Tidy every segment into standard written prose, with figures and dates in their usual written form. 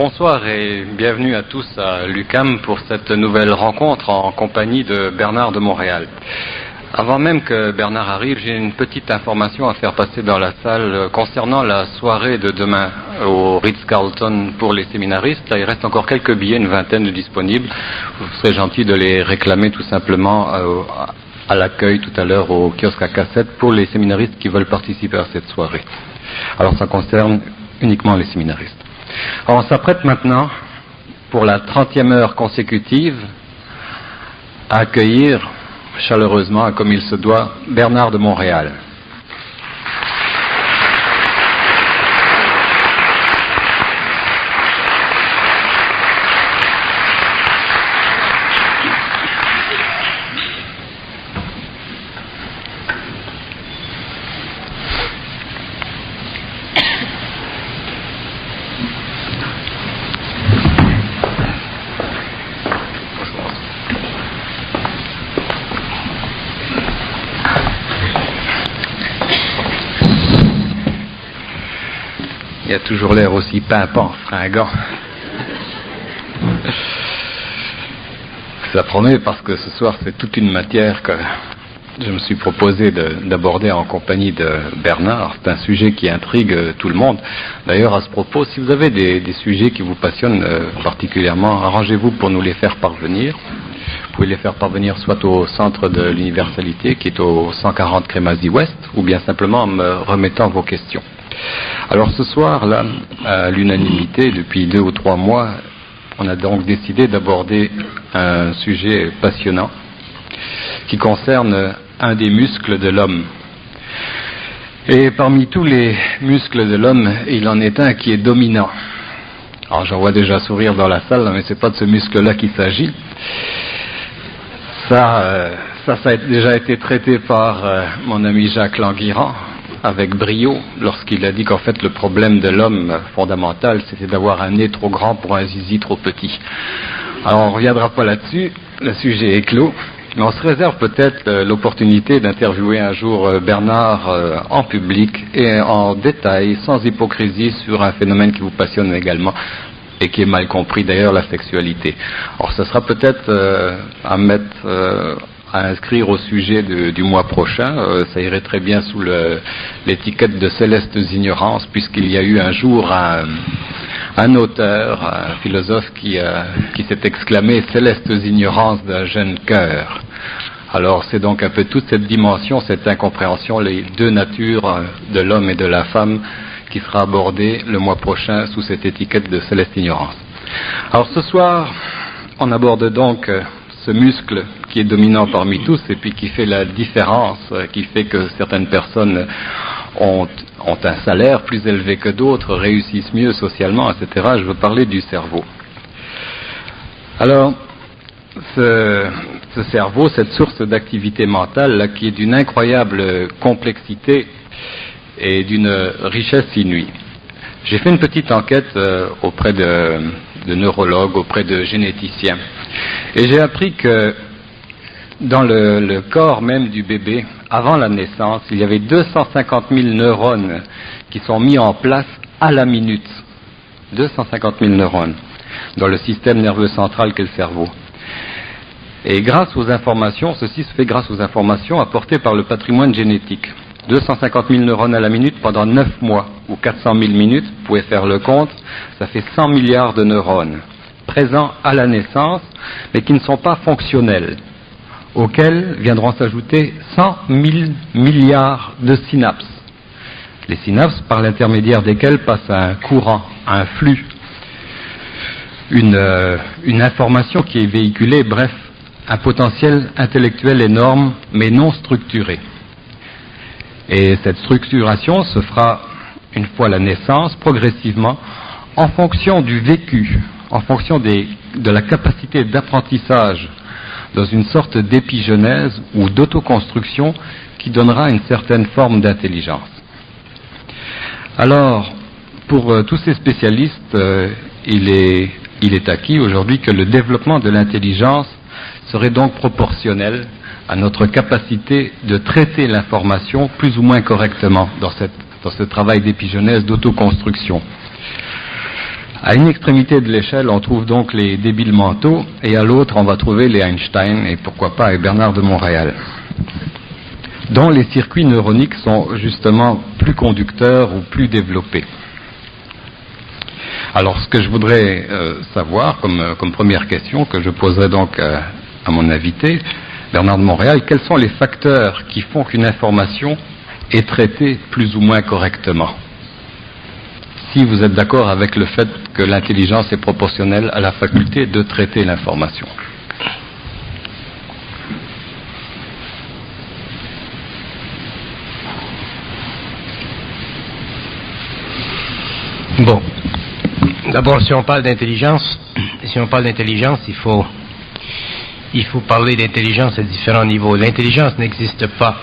Bonsoir et bienvenue à tous à l'UQAM pour cette nouvelle rencontre en compagnie de Bernard de Montréal. Avant même que Bernard arrive, j'ai une petite information à faire passer dans la salle concernant la soirée de demain au Ritz-Carlton pour les séminaristes. Là, il reste encore quelques billets, une vingtaine de disponibles. Vous serez gentil de les réclamer tout simplement à l'accueil tout à l'heure au kiosque à cassette pour les séminaristes qui veulent participer à cette soirée. Alors ça concerne uniquement les séminaristes. Alors on s'apprête maintenant, pour la 30e heure consécutive, à accueillir chaleureusement, comme il se doit, Bernard de Montréal. Il a toujours l'air aussi pimpant, fringant. Ça promet parce que ce soir c'est toute une matière que je me suis proposé d'aborder en compagnie de Bernard. C'est un sujet qui intrigue tout le monde. D'ailleurs, à ce propos, si vous avez des sujets qui vous passionnent particulièrement, arrangez-vous pour nous les faire parvenir. Vous pouvez les faire parvenir soit au centre de l'universalité qui est au 140 Crémazie Ouest, ou bien simplement en me remettant vos questions. Alors ce soir, là, à l'unanimité, depuis 2 ou 3 mois, on a donc décidé d'aborder un sujet passionnant qui concerne un des muscles de l'homme. Et parmi tous les muscles de l'homme, il en est un qui est dominant. Alors j'en vois déjà sourire dans la salle, mais c'est pas de ce muscle-là qu'il s'agit. Ça a déjà été traité par mon ami Jacques Languirand, avec brio, lorsqu'il a dit qu'en fait le problème de l'homme fondamental, c'était d'avoir un nez trop grand pour un zizi trop petit. Alors on ne reviendra pas là-dessus, le sujet est clos, mais on se réserve peut-être l'opportunité d'interviewer un jour Bernard en public et en détail, sans hypocrisie, sur un phénomène qui vous passionne également et qui est mal compris d'ailleurs, la sexualité. Alors ce sera peut-être à inscrire au sujet du mois prochain. Ça irait très bien sous l'étiquette de Célestes ignorances, puisqu'il y a eu un jour un auteur, un philosophe qui s'est exclamé « Célestes ignorances d'un jeune cœur ». Alors c'est donc un peu toute cette dimension, cette incompréhension, les deux natures de l'homme et de la femme qui sera abordée le mois prochain sous cette étiquette de Célestes ignorances. Alors ce soir, on aborde donc ce muscle qui est dominant parmi tous et puis qui fait la différence, qui fait que certaines personnes ont un salaire plus élevé que d'autres, réussissent mieux socialement, etc. Je veux parler du cerveau. Alors, ce cerveau, cette source d'activité mentale là, qui est d'une incroyable complexité et d'une richesse inouïe. J'ai fait une petite enquête auprès de neurologues, auprès de généticiens. Et j'ai appris que dans le corps même du bébé, avant la naissance, il y avait 250 000 neurones qui sont mis en place à la minute. 250 000 neurones dans le système nerveux central qu'est le cerveau. Et grâce aux informations, ceci se fait grâce aux informations apportées par le patrimoine génétique. 250 000 neurones à la minute pendant 9 mois, ou 400 000 minutes, vous pouvez faire le compte, ça fait 100 milliards de neurones présents à la naissance, mais qui ne sont pas fonctionnels, auxquels viendront s'ajouter 100 000 milliards de synapses. Les synapses par l'intermédiaire desquelles passe un courant, un flux, une information qui est véhiculée, bref, un potentiel intellectuel énorme, mais non structuré. Et cette structuration se fera, une fois la naissance, progressivement, en fonction du vécu, en fonction de la capacité d'apprentissage, dans une sorte d'épigenèse ou d'autoconstruction qui donnera une certaine forme d'intelligence. Alors, pour tous ces spécialistes, il est acquis aujourd'hui que le développement de l'intelligence serait donc proportionnel à notre capacité de traiter l'information plus ou moins correctement dans ce travail d'épigenèse, d'autoconstruction. À une extrémité de l'échelle, on trouve donc les débiles mentaux, et à l'autre, on va trouver les Einstein, et pourquoi pas les Bernard de Montréal, dont les circuits neuroniques sont justement plus conducteurs ou plus développés. Alors, ce que je voudrais savoir comme première question, que je poserai donc à mon invité, Bernard de Montréal, quels sont les facteurs qui font qu'une information est traitée plus ou moins correctement? Si vous êtes d'accord avec le fait que l'intelligence est proportionnelle à la faculté de traiter l'information. Bon, d'abord, si on parle d'intelligence, il faut parler d'intelligence à différents niveaux. L'intelligence n'existe pas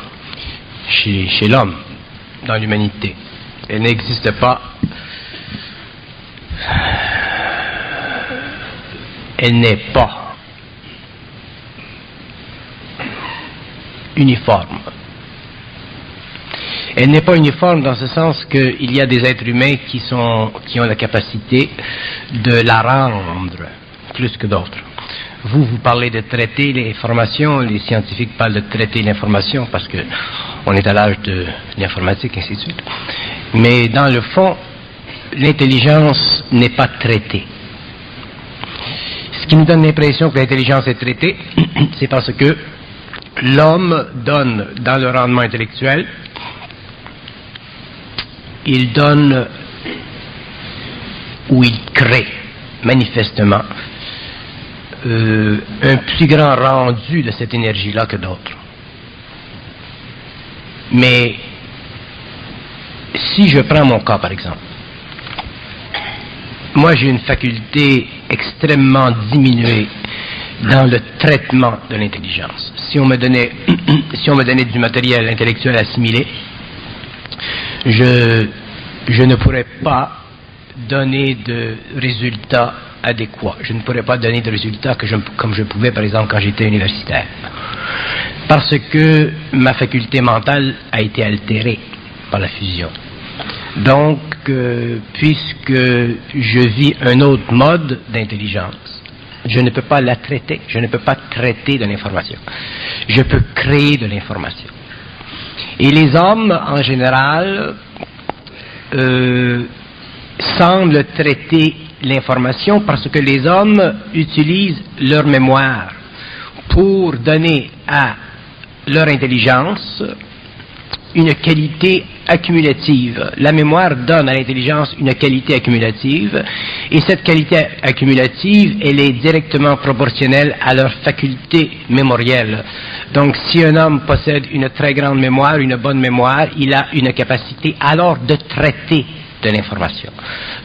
chez l'homme, dans l'humanité. Elle n'existe pas. Elle n'est pas uniforme. Elle n'est pas uniforme dans ce sens qu'il y a des êtres humains qui ont la capacité de la rendre plus que d'autres. Vous parlez de traiter l'information, les scientifiques parlent de traiter l'information parce que on est à l'âge de l'informatique, ainsi de suite. Mais dans le fond, l'intelligence n'est pas traitée. Ce qui nous donne l'impression que l'intelligence est traitée, c'est parce que l'homme donne dans le rendement intellectuel, il donne ou il crée manifestement un plus grand rendu de cette énergie-là que d'autres. Mais si je prends mon cas par exemple, moi j'ai une faculté extrêmement diminuée dans le traitement de l'intelligence. Si on me donnait du matériel intellectuel assimilé, je ne pourrais pas donner de résultats adéquats. Je ne pourrais pas donner de résultats comme je pouvais par exemple quand j'étais universitaire. Parce que ma faculté mentale a été altérée par la fusion. Donc, puisque je vis un autre mode d'intelligence, je ne peux pas la traiter. Je ne peux pas traiter de l'information. Je peux créer de l'information. Et les hommes, en général, semblent traiter l'information parce que les hommes utilisent leur mémoire pour donner à leur intelligence une qualité accumulative. La mémoire donne à l'intelligence une qualité accumulative, et cette qualité accumulative, elle est directement proportionnelle à leur faculté mémorielle. Donc, si un homme possède une très grande mémoire, une bonne mémoire, il a une capacité alors de traiter de l'information.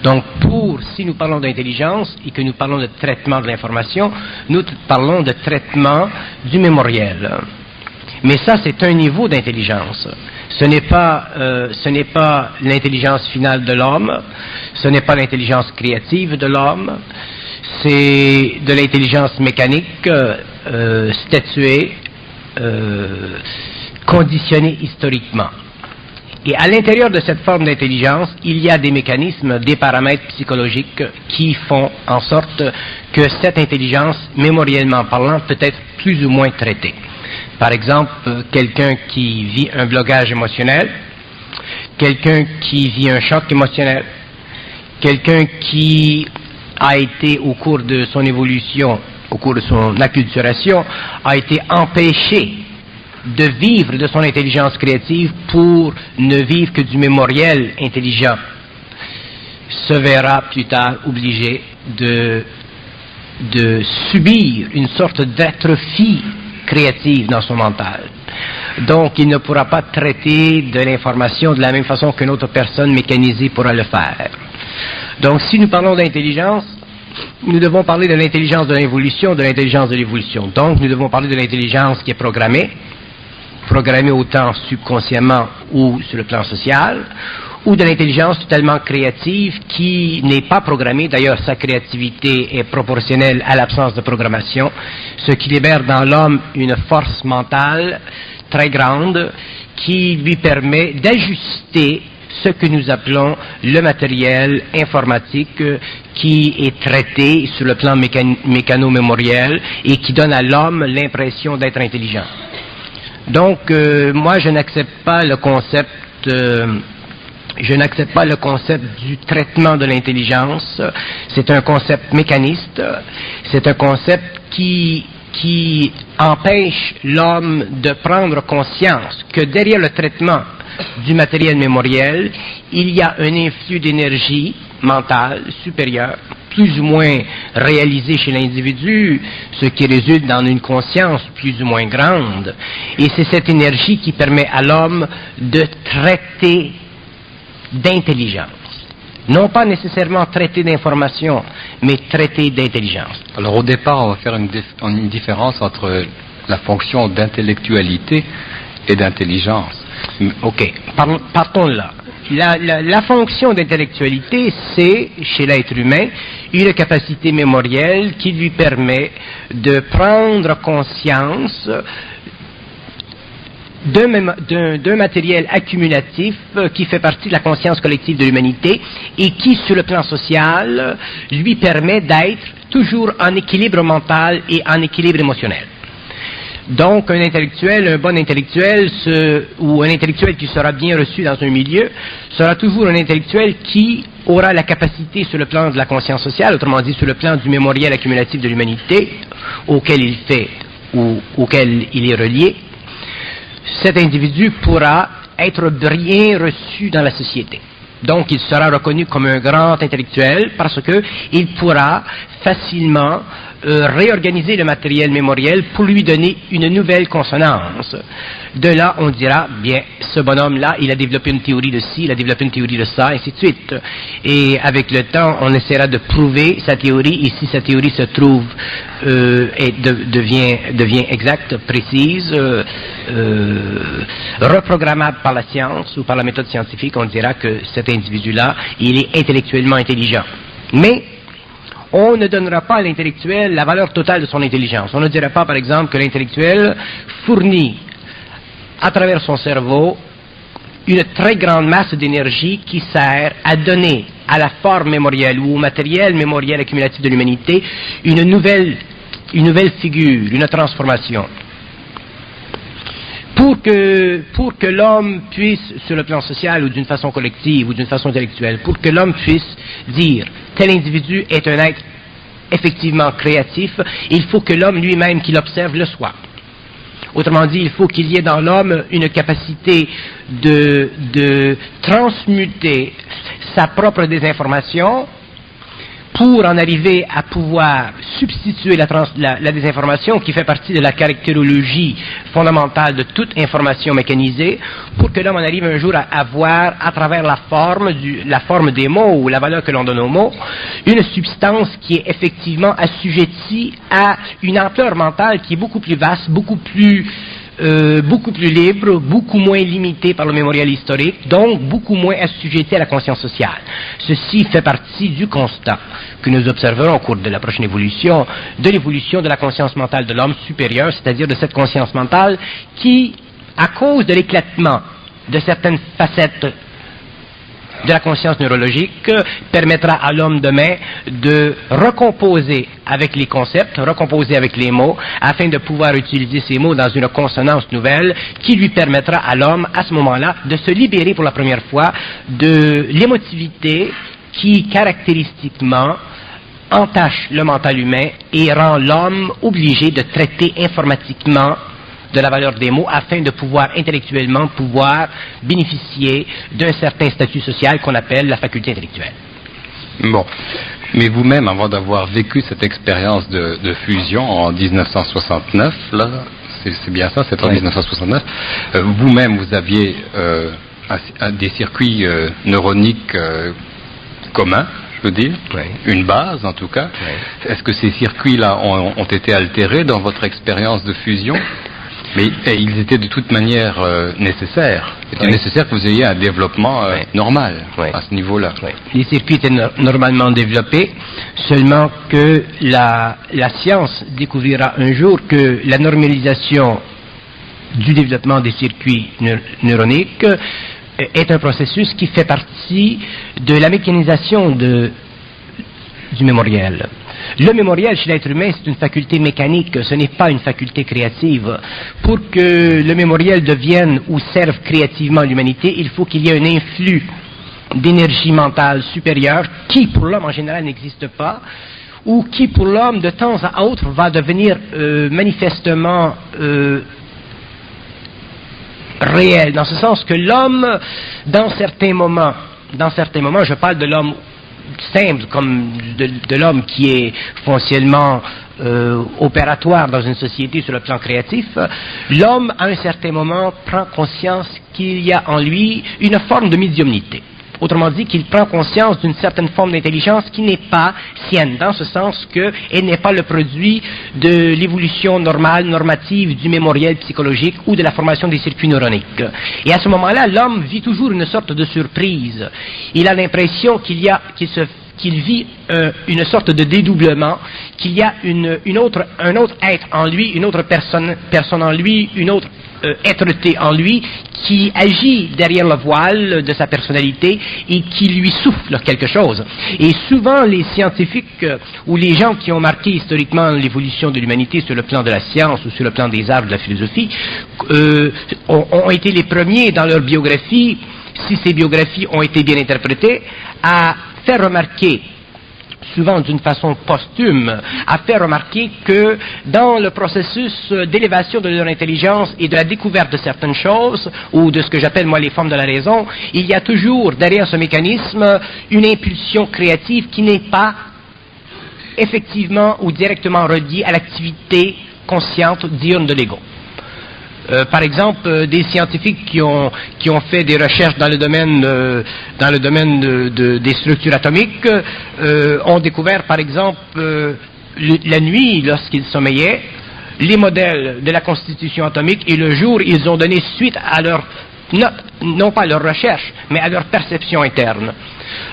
Donc, si nous parlons d'intelligence et que nous parlons de traitement de l'information, nous parlons de traitement du mémoriel. Mais ça, c'est un niveau d'intelligence. Ce n'est pas l'intelligence finale de l'homme, ce n'est pas l'intelligence créative de l'homme, c'est de l'intelligence mécanique, statuée, conditionnée historiquement. Et à l'intérieur de cette forme d'intelligence, il y a des mécanismes, des paramètres psychologiques qui font en sorte que cette intelligence, mémoriellement parlant, peut être plus ou moins traitée. Par exemple, quelqu'un qui vit un blocage émotionnel, quelqu'un qui vit un choc émotionnel, quelqu'un qui a été au cours de son évolution, au cours de son acculturation, a été empêché de vivre de son intelligence créative pour ne vivre que du mémoriel intelligent, se verra plus tard obligé de subir une sorte d'atrophie créative dans son mental. Donc, il ne pourra pas traiter de l'information de la même façon qu'une autre personne mécanisée pourra le faire. Donc, si nous parlons d'intelligence, nous devons parler de l'intelligence de l'involution, de l'intelligence de l'évolution. Donc, nous devons parler de l'intelligence qui est programmée autant subconsciemment ou sur le plan social, ou de l'intelligence totalement créative qui n'est pas programmée. D'ailleurs, sa créativité est proportionnelle à l'absence de programmation, ce qui libère dans l'homme une force mentale très grande qui lui permet d'ajuster ce que nous appelons le matériel informatique qui est traité sur le plan mécano-mémoriel et qui donne à l'homme l'impression d'être intelligent. Donc, moi, je n'accepte pas le concept du traitement de l'intelligence. C'est un concept mécaniste. C'est un concept qui empêche l'homme de prendre conscience que derrière le traitement du matériel mémoriel, il y a un influx d'énergie mentale supérieure, plus ou moins réalisé chez l'individu, ce qui résulte dans une conscience plus ou moins grande. Et c'est cette énergie qui permet à l'homme de traiter d'intelligence. Non pas nécessairement traiter d'information, mais traiter d'intelligence. Alors au départ, on va faire une différence entre la fonction d'intellectualité et d'intelligence. Ok, partons de là. La fonction d'intellectualité, c'est, chez l'être humain, une capacité mémorielle qui lui permet de prendre conscience d'un matériel accumulatif qui fait partie de la conscience collective de l'humanité et qui, sur le plan social, lui permet d'être toujours en équilibre mental et en équilibre émotionnel. Donc, un bon intellectuel, ou un intellectuel qui sera bien reçu dans un milieu, sera toujours un intellectuel qui aura la capacité sur le plan de la conscience sociale, autrement dit sur le plan du mémoriel accumulatif de l'humanité, auquel il fait ou auquel il est relié. Cet individu pourra être bien reçu dans la société. Donc, il sera reconnu comme un grand intellectuel parce qu'il pourra facilement réorganiser le matériel mémoriel pour lui donner une nouvelle consonance. De là, on dira, bien, ce bonhomme-là, il a développé une théorie de ci, il a développé une théorie de ça, ainsi de suite. Et avec le temps, on essaiera de prouver sa théorie, et si sa théorie se trouve et devient exacte, précise, reprogrammable par la science ou par la méthode scientifique, on dira que cet individu-là, il est intellectuellement intelligent. Mais on ne donnera pas à l'intellectuel la valeur totale de son intelligence. On ne dira pas, par exemple, que l'intellectuel fournit à travers son cerveau une très grande masse d'énergie qui sert à donner à la forme mémorielle ou au matériel mémoriel accumulatif de l'humanité une nouvelle figure, une transformation. Pour que l'homme puisse, sur le plan social ou d'une façon collective ou d'une façon intellectuelle, pour que l'homme puisse dire tel individu est un être effectivement créatif, il faut que l'homme lui-même qui l'observe le soit. Autrement dit, il faut qu'il y ait dans l'homme une capacité de transmuter sa propre désinformation pour en arriver à pouvoir substituer la désinformation qui fait partie de la caractérologie fondamentale de toute information mécanisée, pour que l'homme en arrive un jour à avoir, à travers la forme des mots ou la valeur que l'on donne aux mots, une substance qui est effectivement assujettie à une ampleur mentale qui est beaucoup plus vaste, beaucoup plus libre, beaucoup moins limité par le mémorial historique, donc beaucoup moins assujetti à la conscience sociale. Ceci fait partie du constat que nous observerons au cours de la prochaine évolution, de l'évolution de la conscience mentale de l'homme supérieur, c'est-à-dire de cette conscience mentale qui, à cause de l'éclatement de certaines facettes de la conscience neurologique, permettra à l'homme demain de recomposer avec les concepts, recomposer avec les mots, afin de pouvoir utiliser ces mots dans une consonance nouvelle qui lui permettra à l'homme, à ce moment-là, de se libérer pour la première fois de l'émotivité qui, caractéristiquement, entache le mental humain et rend l'homme obligé de traiter informatiquement de la valeur des mots afin de pouvoir intellectuellement bénéficier d'un certain statut social qu'on appelle la faculté intellectuelle. Bon, mais vous-même, avant d'avoir vécu cette expérience de fusion en 1969, là, c'est bien ça, c'est en 1969, vous-même vous aviez des circuits neuroniques communs, je veux dire, une base en tout cas. Est-ce que ces circuits-là ont été altérés dans votre expérience de fusion ? Mais ils étaient de toute manière nécessaires. C'était nécessaire que vous ayez un développement normal à ce niveau-là. Les circuits étaient normalement développés, seulement que la science découvrira un jour que la normalisation du développement des circuits neuroniques est un processus qui fait partie de la mécanisation du mémoriel. Le mémoriel chez l'être humain, c'est une faculté mécanique, ce n'est pas une faculté créative. Pour que le mémoriel devienne ou serve créativement l'humanité, il faut qu'il y ait un influx d'énergie mentale supérieure qui, pour l'homme en général, n'existe pas, ou qui, pour l'homme, de temps à autre, va devenir manifestement réel, dans ce sens que l'homme, dans certains moments, je parle de l'homme simple, comme de l'homme qui est foncièrement opératoire dans une société sur le plan créatif, l'homme, à un certain moment, prend conscience qu'il y a en lui une forme de médiumnité. Autrement dit, qu'il prend conscience d'une certaine forme d'intelligence qui n'est pas sienne, dans ce sens qu'elle n'est pas le produit de l'évolution normale, normative du mémoriel psychologique ou de la formation des circuits neuroniques. Et à ce moment-là, l'homme vit toujours une sorte de surprise. Il a l'impression qu'il vit une sorte de dédoublement, qu'il y a un autre être en lui, une autre personne en lui, une autre êtreté en lui, qui agit derrière le voile de sa personnalité et qui lui souffle quelque chose. Et souvent, les scientifiques ou les gens qui ont marqué historiquement l'évolution de l'humanité sur le plan de la science ou sur le plan des arts, de la philosophie, ont été les premiers dans leur biographie, si ces biographies ont été bien interprétées, à faire remarquer, souvent d'une façon posthume, à faire remarquer que dans le processus d'élévation de leur intelligence et de la découverte de certaines choses, ou de ce que j'appelle moi les formes de la raison, il y a toujours derrière ce mécanisme une impulsion créative qui n'est pas effectivement ou directement reliée à l'activité consciente diurne de l'ego. Par exemple, des scientifiques qui ont fait des recherches dans le domaine des structures atomiques ont découvert, par exemple, la nuit, lorsqu'ils sommeillaient, les modèles de la constitution atomique, et le jour, ils ont donné suite à leur, non pas à leur recherche, mais à leur perception interne.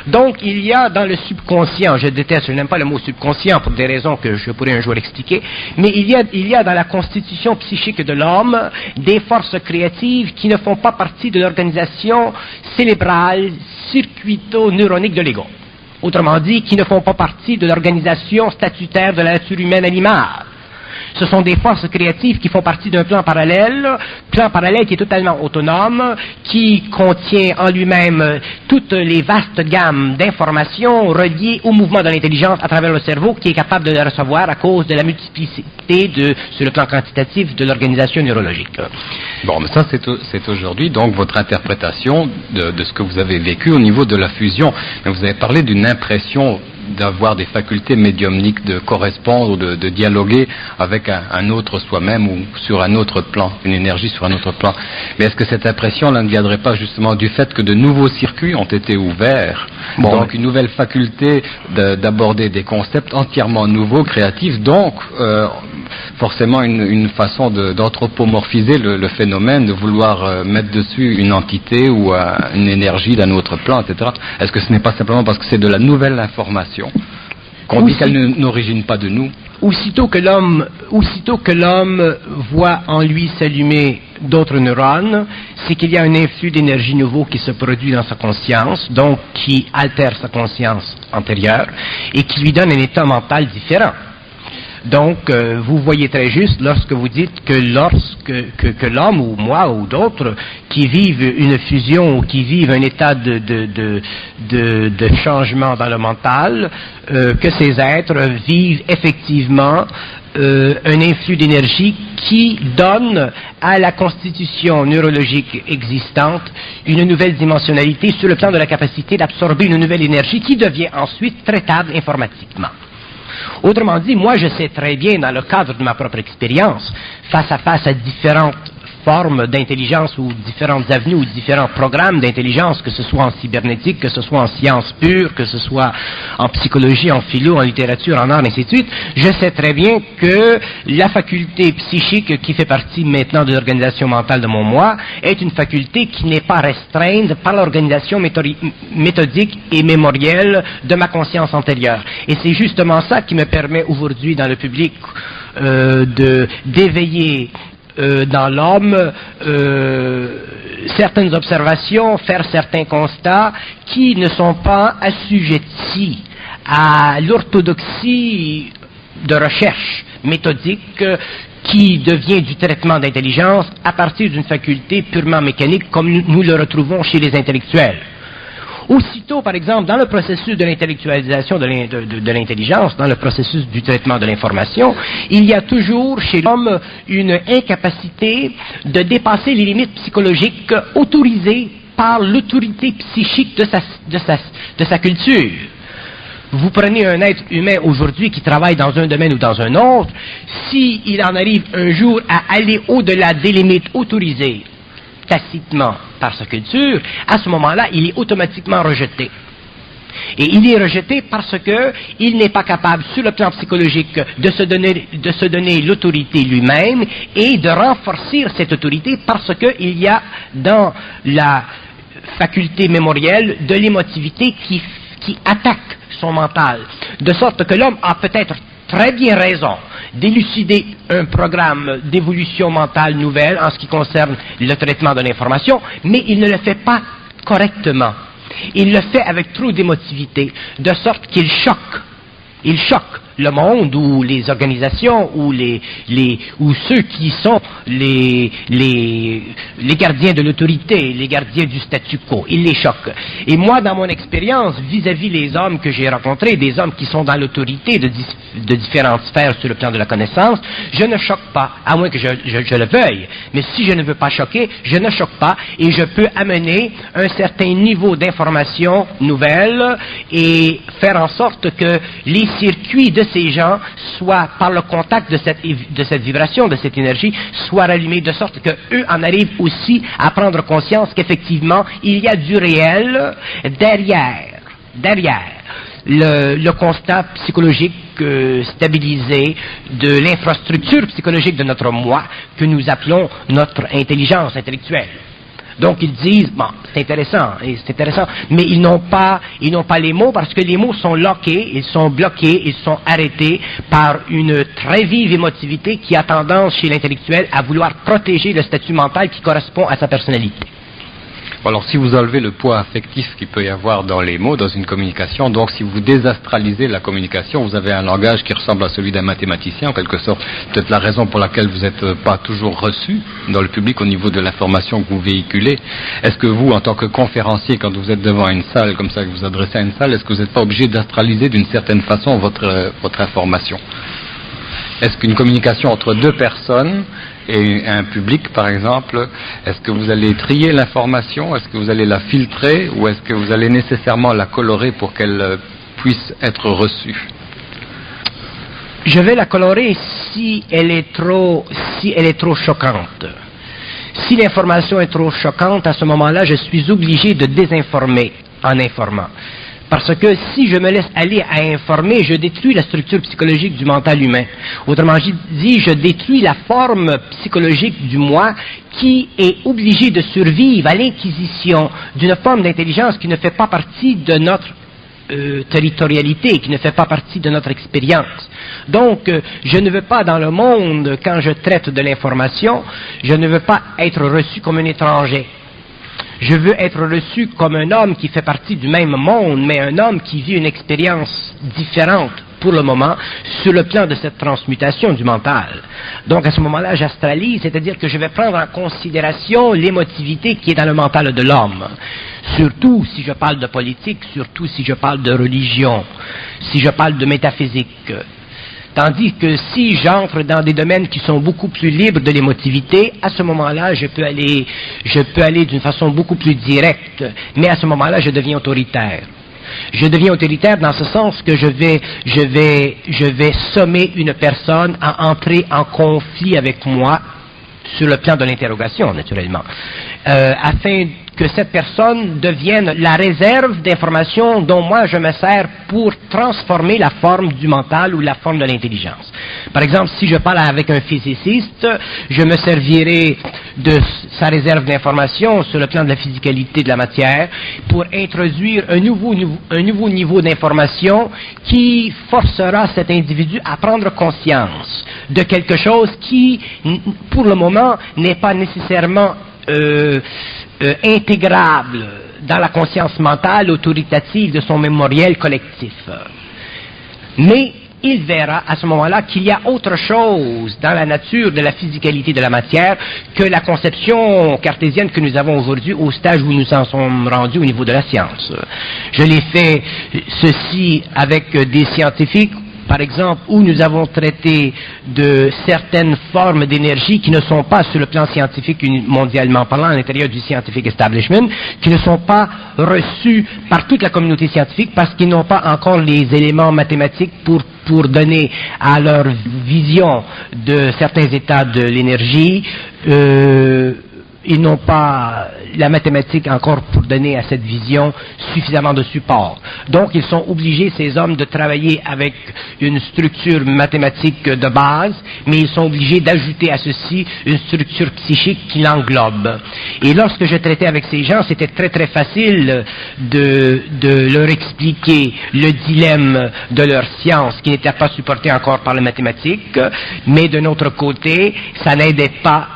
Donc, il y a dans le subconscient, je n'aime pas le mot subconscient pour des raisons que je pourrais un jour expliquer, mais il y a dans la constitution psychique de l'homme des forces créatives qui ne font pas partie de l'organisation cérébrale, circuito-neuronique de l'ego. Autrement dit, qui ne font pas partie de l'organisation statutaire de la nature humaine animale. Ce sont des forces créatives qui font partie d'un plan parallèle qui est totalement autonome, qui contient en lui-même toutes les vastes gammes d'informations reliées au mouvement de l'intelligence à travers le cerveau, qui est capable de les recevoir à cause de la multiplicité sur le plan quantitatif de l'organisation neurologique. Bon, mais ça c'est aujourd'hui donc votre interprétation de ce que vous avez vécu au niveau de la fusion. Mais vous avez parlé d'une impression d'avoir des facultés médiumniques, de correspondre ou de dialoguer avec un autre soi-même ou sur un autre plan, une énergie sur un autre plan. Mais est-ce que cette impression-là ne viendrait pas justement du fait que de nouveaux circuits ont été ouverts, donc une nouvelle faculté d'aborder des concepts entièrement nouveaux, créatifs, donc forcément une façon d'anthropomorphiser le phénomène, de vouloir mettre dessus une entité ou une énergie d'un autre plan, etc. Est-ce que ce n'est pas simplement parce que c'est de la nouvelle information qu'on dit qu'elle n'origine pas de nous? Aussitôt que l'homme voit en lui s'allumer d'autres neurones, c'est qu'il y a un influx d'énergie nouveau qui se produit dans sa conscience, donc qui altère sa conscience antérieure et qui lui donne un état mental différent. Donc, vous voyez très juste lorsque vous dites que l'homme ou moi ou d'autres qui vivent une fusion ou qui vivent un état de changement dans le mental, que ces êtres vivent effectivement un influx d'énergie qui donne à la constitution neurologique existante une nouvelle dimensionnalité sur le plan de la capacité d'absorber une nouvelle énergie qui devient ensuite traitable informatiquement. Autrement dit, moi je sais très bien, dans le cadre de ma propre expérience, face à différentes formes d'intelligence ou différentes avenues ou différents programmes d'intelligence, que ce soit en cybernétique, que ce soit en sciences pures, que ce soit en psychologie, en philo, en littérature, en art, ainsi de suite, je sais très bien que la faculté psychique qui fait partie maintenant de l'organisation mentale de mon moi est une faculté qui n'est pas restreinte par l'organisation méthodique et mémorielle de ma conscience antérieure. Et c'est justement ça qui me permet aujourd'hui dans le public d'éveiller dans l'homme certaines observations, faire certains constats qui ne sont pas assujettis à l'orthodoxie de recherche méthodique qui devient du traitement d'intelligence à partir d'une faculté purement mécanique comme nous le retrouvons chez les intellectuels. Aussitôt, par exemple, dans le processus de l'intellectualisation de l'intelligence, dans le processus du traitement de l'information, il y a toujours chez l'homme une incapacité de dépasser les limites psychologiques autorisées par l'autorité psychique de sa culture. Vous prenez un être humain aujourd'hui qui travaille dans un domaine ou dans un autre, s'il en arrive un jour à aller au-delà des limites autorisées tacitement par sa culture, à ce moment-là, il est automatiquement rejeté. Et il est rejeté parce que il n'est pas capable, sur le plan psychologique, de se donner l'autorité lui-même et de renforcer cette autorité parce qu'il y a dans la faculté mémorielle de l'émotivité qui attaque son mental. De sorte que l'homme a peut-être très bien raison d'élucider un programme d'évolution mentale nouvelle en ce qui concerne le traitement de l'information, mais il ne le fait pas correctement. Il le fait avec trop d'émotivité, de sorte qu'il choque. Il choque le monde ou les organisations ou ou ceux qui sont les gardiens de l'autorité, les gardiens du statu quo. Il les choque. Et moi, dans mon expérience, vis-à-vis les hommes que j'ai rencontrés, des hommes qui sont dans l'autorité de différentes sphères sur le plan de la connaissance, je ne choque pas, à moins que je le veuille. Mais si je ne veux pas choquer, je ne choque pas et je peux amener un certain niveau d'information nouvelle et faire en sorte que les circuits de ces gens soient, par le contact de cette vibration, de cette énergie, soient rallumés de sorte qu'eux en arrivent aussi à prendre conscience qu'effectivement, il y a du réel derrière le constat psychologique stabilisé de l'infrastructure psychologique de notre moi que nous appelons notre intelligence intellectuelle. Donc ils disent, bon, c'est intéressant, mais ils n'ont pas les mots parce que les mots sont lockés, ils sont bloqués, ils sont arrêtés par une très vive émotivité qui a tendance chez l'intellectuel à vouloir protéger le statut mental qui correspond à sa personnalité. Alors si vous enlevez le poids affectif qu'il peut y avoir dans les mots, dans une communication, donc si vous désastralisez la communication, vous avez un langage qui ressemble à celui d'un mathématicien en quelque sorte. Peut-être la raison pour laquelle vous n'êtes pas toujours reçu dans le public au niveau de l'information que vous véhiculez. Est-ce que vous, en tant que conférencier, quand vous êtes devant une salle comme ça, que vous adressez à une salle, est-ce que vous n'êtes pas obligé d'astraliser d'une certaine façon votre information? Est-ce qu'une communication entre deux personnes et un public, par exemple, est-ce que vous allez trier l'information, est-ce que vous allez la filtrer, ou est-ce que vous allez nécessairement la colorer pour qu'elle puisse être reçue? Je vais la colorer si elle est trop choquante. Si l'information est trop choquante, à ce moment-là, je suis obligé de désinformer en informant. Parce que si je me laisse aller à informer, je détruis la structure psychologique du mental humain. Autrement dit, je détruis la forme psychologique du moi qui est obligé de survivre à l'inquisition d'une forme d'intelligence qui ne fait pas partie de notre territorialité, qui ne fait pas partie de notre expérience. Donc, je ne veux pas dans le monde, quand je traite de l'information, je ne veux pas être reçu comme un étranger. Je veux être reçu comme un homme qui fait partie du même monde, mais un homme qui vit une expérience différente pour le moment sur le plan de cette transmutation du mental. Donc à ce moment-là, j'astralise, c'est-à-dire que je vais prendre en considération l'émotivité qui est dans le mental de l'homme. Surtout si je parle de politique, surtout si je parle de religion, si je parle de métaphysique. Tandis que si j'entre dans des domaines qui sont beaucoup plus libres de l'émotivité, à ce moment-là, je peux aller d'une façon beaucoup plus directe, mais à ce moment-là, je deviens autoritaire. Je deviens autoritaire dans ce sens que je vais sommer une personne à entrer en conflit avec moi sur le plan de l'interrogation, naturellement, afin que cette personne devienne la réserve d'informations dont moi je me sers pour transformer la forme du mental ou la forme de l'intelligence. Par exemple, si je parle avec un physiciste, je me servirai de sa réserve d'informations sur le plan de la physicalité de la matière pour introduire un nouveau niveau d'information qui forcera cet individu à prendre conscience de quelque chose qui, pour le moment, n'est pas nécessairement intégrable dans la conscience mentale autoritative de son mémoriel collectif. Mais il verra à ce moment-là qu'il y a autre chose dans la nature de la physicalité de la matière que la conception cartésienne que nous avons aujourd'hui au stade où nous en sommes rendus au niveau de la science. Je l'ai fait ceci avec des scientifiques, par exemple, où nous avons traité de certaines formes d'énergie qui ne sont pas sur le plan scientifique mondialement parlant, à l'intérieur du scientific establishment, qui ne sont pas reçues par toute la communauté scientifique parce qu'ils n'ont pas encore les éléments mathématiques pour donner à leur vision de certains états de l'énergie, ils n'ont pas la mathématique encore pour donner à cette vision suffisamment de support. Donc, ils sont obligés, ces hommes, de travailler avec une structure mathématique de base, mais ils sont obligés d'ajouter à ceci une structure psychique qui l'englobe. Et lorsque je traitais avec ces gens, c'était très très facile de leur expliquer le dilemme de leur science, qui n'était pas supporté encore par les mathématiques, mais d'un autre côté, ça n'aidait pas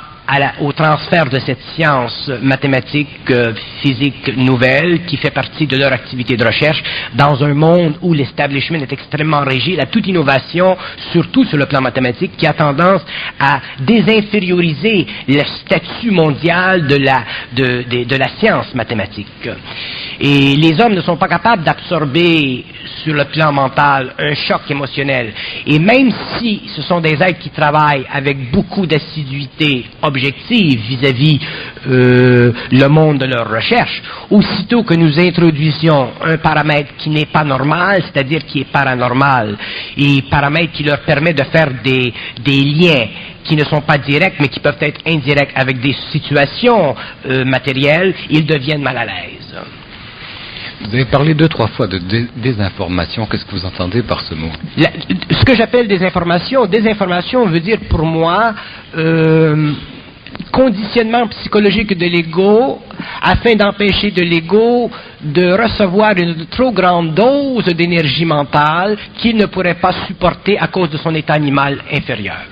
au transfert de cette science mathématique, physique nouvelle, qui fait partie de leur activité de recherche, dans un monde où l'establishment est extrêmement rigide à toute innovation, surtout sur le plan mathématique, qui a tendance à désinférioriser le statut mondial de la science mathématique. Et les hommes ne sont pas capables d'absorber sur le plan mental un choc émotionnel. Et même si ce sont des êtres qui travaillent avec beaucoup d'assiduité objective vis-à-vis le monde de leur recherche, aussitôt que nous introduisions un paramètre qui n'est pas normal, c'est-à-dire qui est paranormal, et paramètre qui leur permet de faire des liens qui ne sont pas directs, mais qui peuvent être indirects avec des situations matérielles, ils deviennent mal à l'aise. Vous avez parlé 2-3 fois de désinformation. Qu'est-ce que vous entendez par ce mot? Ce que j'appelle désinformation veut dire pour moi conditionnement psychologique de l'ego afin d'empêcher de l'ego de recevoir une trop grande dose d'énergie mentale qu'il ne pourrait pas supporter à cause de son état animal inférieur.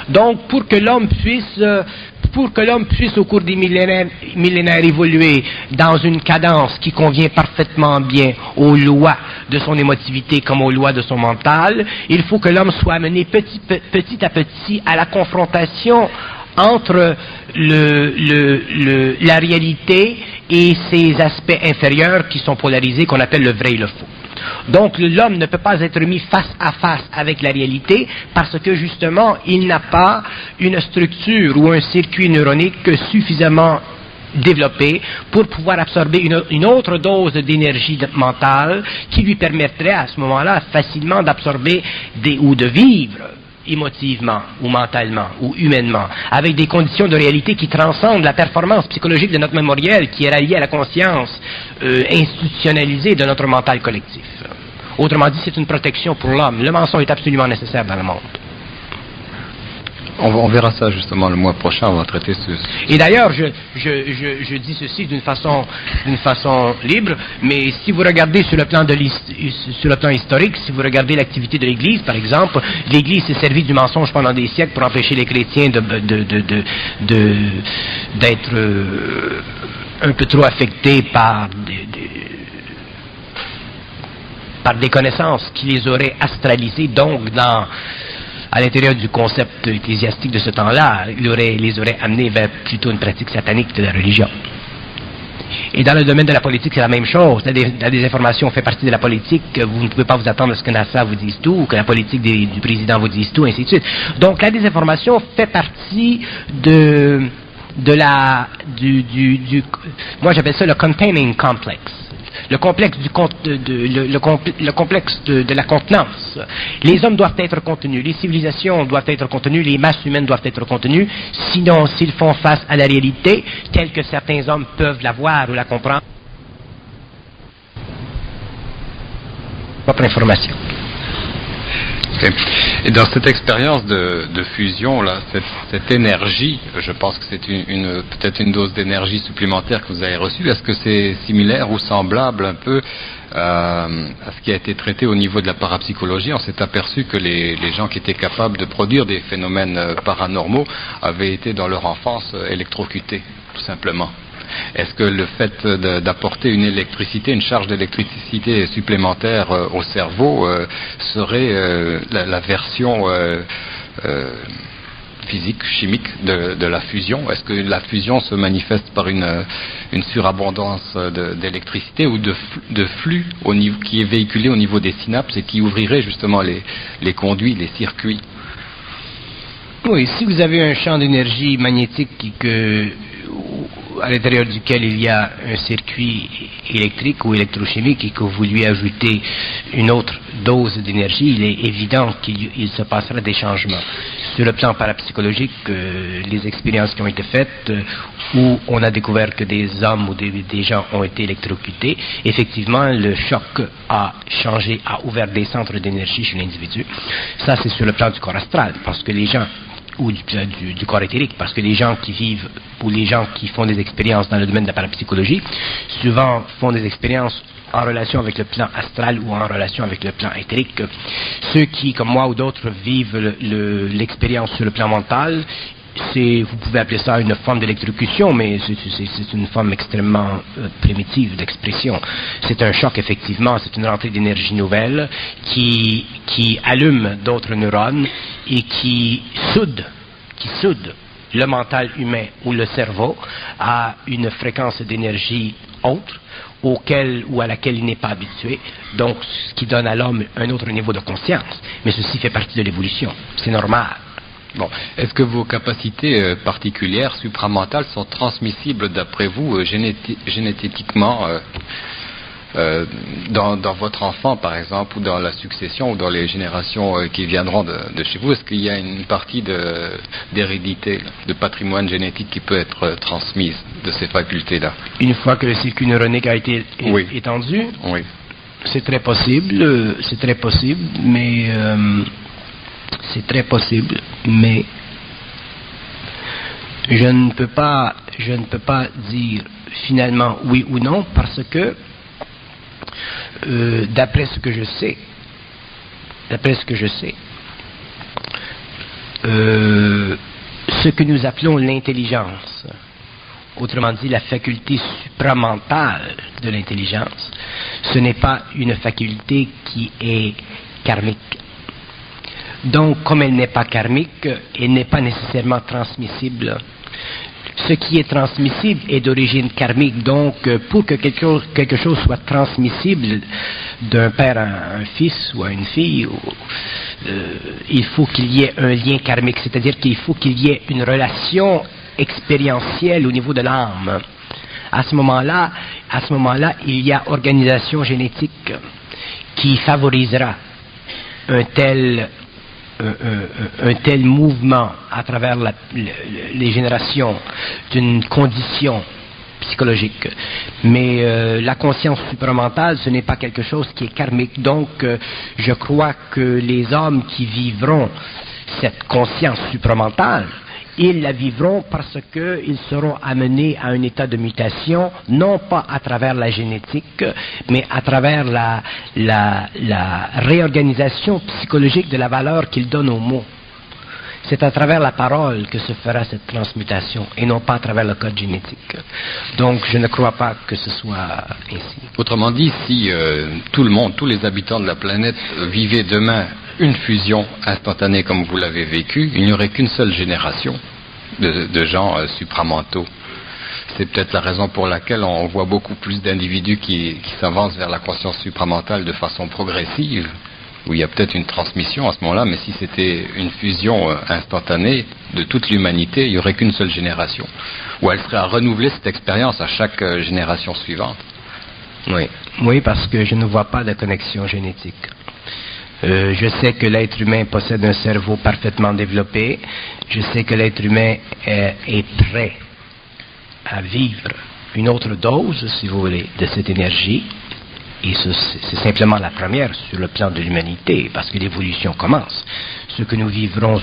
Donc, pour que l'homme puisse au cours des millénaires évoluer dans une cadence qui convient parfaitement bien aux lois de son émotivité comme aux lois de son mental, il faut que l'homme soit amené petit à petit à la confrontation entre la réalité et ses aspects inférieurs qui sont polarisés, qu'on appelle le vrai et le faux. Donc l'homme ne peut pas être mis face à face avec la réalité parce que justement il n'a pas une structure ou un circuit neuronique suffisamment développé pour pouvoir absorber une autre dose d'énergie mentale qui lui permettrait à ce moment-là facilement d'absorber ou de vivre émotivement ou mentalement ou humainement, avec des conditions de réalité qui transcendent la performance psychologique de notre mémoriel qui est reliée à la conscience institutionnalisée de notre mental collectif. Autrement dit, c'est une protection pour l'homme. Le mensonge est absolument nécessaire dans le monde. On verra ça justement le mois prochain, on va traiter ce... Et d'ailleurs, je dis ceci d'une façon libre, mais si vous regardez sur le plan historique, si vous regardez l'activité de l'Église, par exemple, l'Église s'est servie du mensonge pendant des siècles pour empêcher les chrétiens d'être un peu trop affectés par des connaissances qui les auraient astralisés, donc à l'intérieur du concept ecclésiastique de ce temps-là, les aurait amenés vers plutôt une pratique satanique de la religion. Et dans le domaine de la politique, c'est la même chose. La désinformation fait partie de la politique. Vous ne pouvez pas vous attendre à ce que NASA vous dise tout, que la politique du président vous dise tout, ainsi de suite. Donc la désinformation fait partie moi j'appelle ça le containing complex. Le complexe de la contenance. Les hommes doivent être contenus, les civilisations doivent être contenues, les masses humaines doivent être contenues, sinon s'ils font face à la réalité, telle que certains hommes peuvent la voir ou la comprendre, propre information. Okay. Et dans cette expérience de fusion, là, cette énergie, je pense que c'est peut-être une dose d'énergie supplémentaire que vous avez reçue. Est-ce que c'est similaire ou semblable un peu à ce qui a été traité au niveau de la parapsychologie? On s'est aperçu que les gens qui étaient capables de produire des phénomènes paranormaux avaient été dans leur enfance électrocutés, tout simplement. Est-ce que le fait d'apporter une électricité, une charge d'électricité supplémentaire au cerveau serait la version physique, chimique de la fusion? Est-ce que la fusion se manifeste par une surabondance d'électricité ou de flux qui est véhiculé au niveau des synapses et qui ouvrirait justement les conduits, les circuits? Oui, si vous avez un champ d'énergie magnétique à l'intérieur duquel il y a un circuit électrique ou électrochimique et que vous lui ajoutez une autre dose d'énergie, il est évident qu'il se passera des changements. Sur le plan parapsychologique, les expériences qui ont été faites, où on a découvert que des hommes ou des gens ont été électrocutés, effectivement, le choc a changé, a ouvert des centres d'énergie chez l'individu. Ça, c'est sur le plan du corps astral, parce que les gens ou du corps éthérique, parce que les gens qui vivent ou les gens qui font des expériences dans le domaine de la parapsychologie souvent font des expériences en relation avec le plan astral ou en relation avec le plan éthérique. Ceux qui, comme moi ou d'autres, vivent l'expérience sur le plan mental, vous pouvez appeler ça une forme d'électrocution, mais c'est une forme extrêmement primitive d'expression. C'est un choc, effectivement, c'est une rentrée d'énergie nouvelle qui allume d'autres neurones et qui soude le mental humain ou le cerveau à une fréquence d'énergie autre ou à laquelle il n'est pas habitué, donc ce qui donne à l'homme un autre niveau de conscience. Mais ceci fait partie de l'évolution, c'est normal. Bon. Est-ce que vos capacités particulières, supramentales, sont transmissibles, d'après vous, génétiquement dans votre enfant, par exemple, ou dans la succession, ou dans les générations qui viendront de chez vous? Est-ce qu'il y a une partie d'hérédité, de patrimoine génétique qui peut être transmise de ces facultés-là? Une fois que le circuit neuronique a été étendu, oui. C'est très possible, mais je ne peux pas dire finalement oui ou non, parce que d'après ce que je sais, ce que nous appelons l'intelligence, autrement dit la faculté supramentale de l'intelligence, ce n'est pas une faculté qui est karmique. Donc, comme elle n'est pas karmique, elle n'est pas nécessairement transmissible. Ce qui est transmissible est d'origine karmique. Donc, pour que quelque chose soit transmissible d'un père à un fils ou à une fille, il faut qu'il y ait un lien karmique, c'est-à-dire qu'il faut qu'il y ait une relation expérientielle au niveau de l'âme. À ce moment-là, il y a organisation génétique qui favorisera un tel mouvement à travers les générations d'une condition psychologique. Mais la conscience supramentale, ce n'est pas quelque chose qui est karmique. Donc, je crois que les hommes qui vivront cette conscience supramentale, ils la vivront parce qu'ils seront amenés à un état de mutation, non pas à travers la génétique, mais à travers la réorganisation psychologique de la valeur qu'ils donnent aux mots. C'est à travers la parole que se fera cette transmutation, et non pas à travers le code génétique. Donc, je ne crois pas que ce soit ainsi. Autrement dit, si tout le monde, tous les habitants de la planète vivaient demain une fusion instantanée comme vous l'avez vécu, il n'y aurait qu'une seule génération de gens supramentaux. C'est peut-être la raison pour laquelle on voit beaucoup plus d'individus qui s'avancent vers la conscience supramentale de façon progressive, où il y a peut-être une transmission à ce moment-là, mais si c'était une fusion instantanée de toute l'humanité, il n'y aurait qu'une seule génération, où elle serait à renouveler cette expérience à chaque génération suivante. Oui, parce que je ne vois pas de connexion génétique. Je sais que l'être humain possède un cerveau parfaitement développé. Je sais que l'être humain est prêt à vivre une autre dose, si vous voulez, de cette énergie. Et c'est simplement la première sur le plan de l'humanité, parce que l'évolution commence. Ce que nous vivrons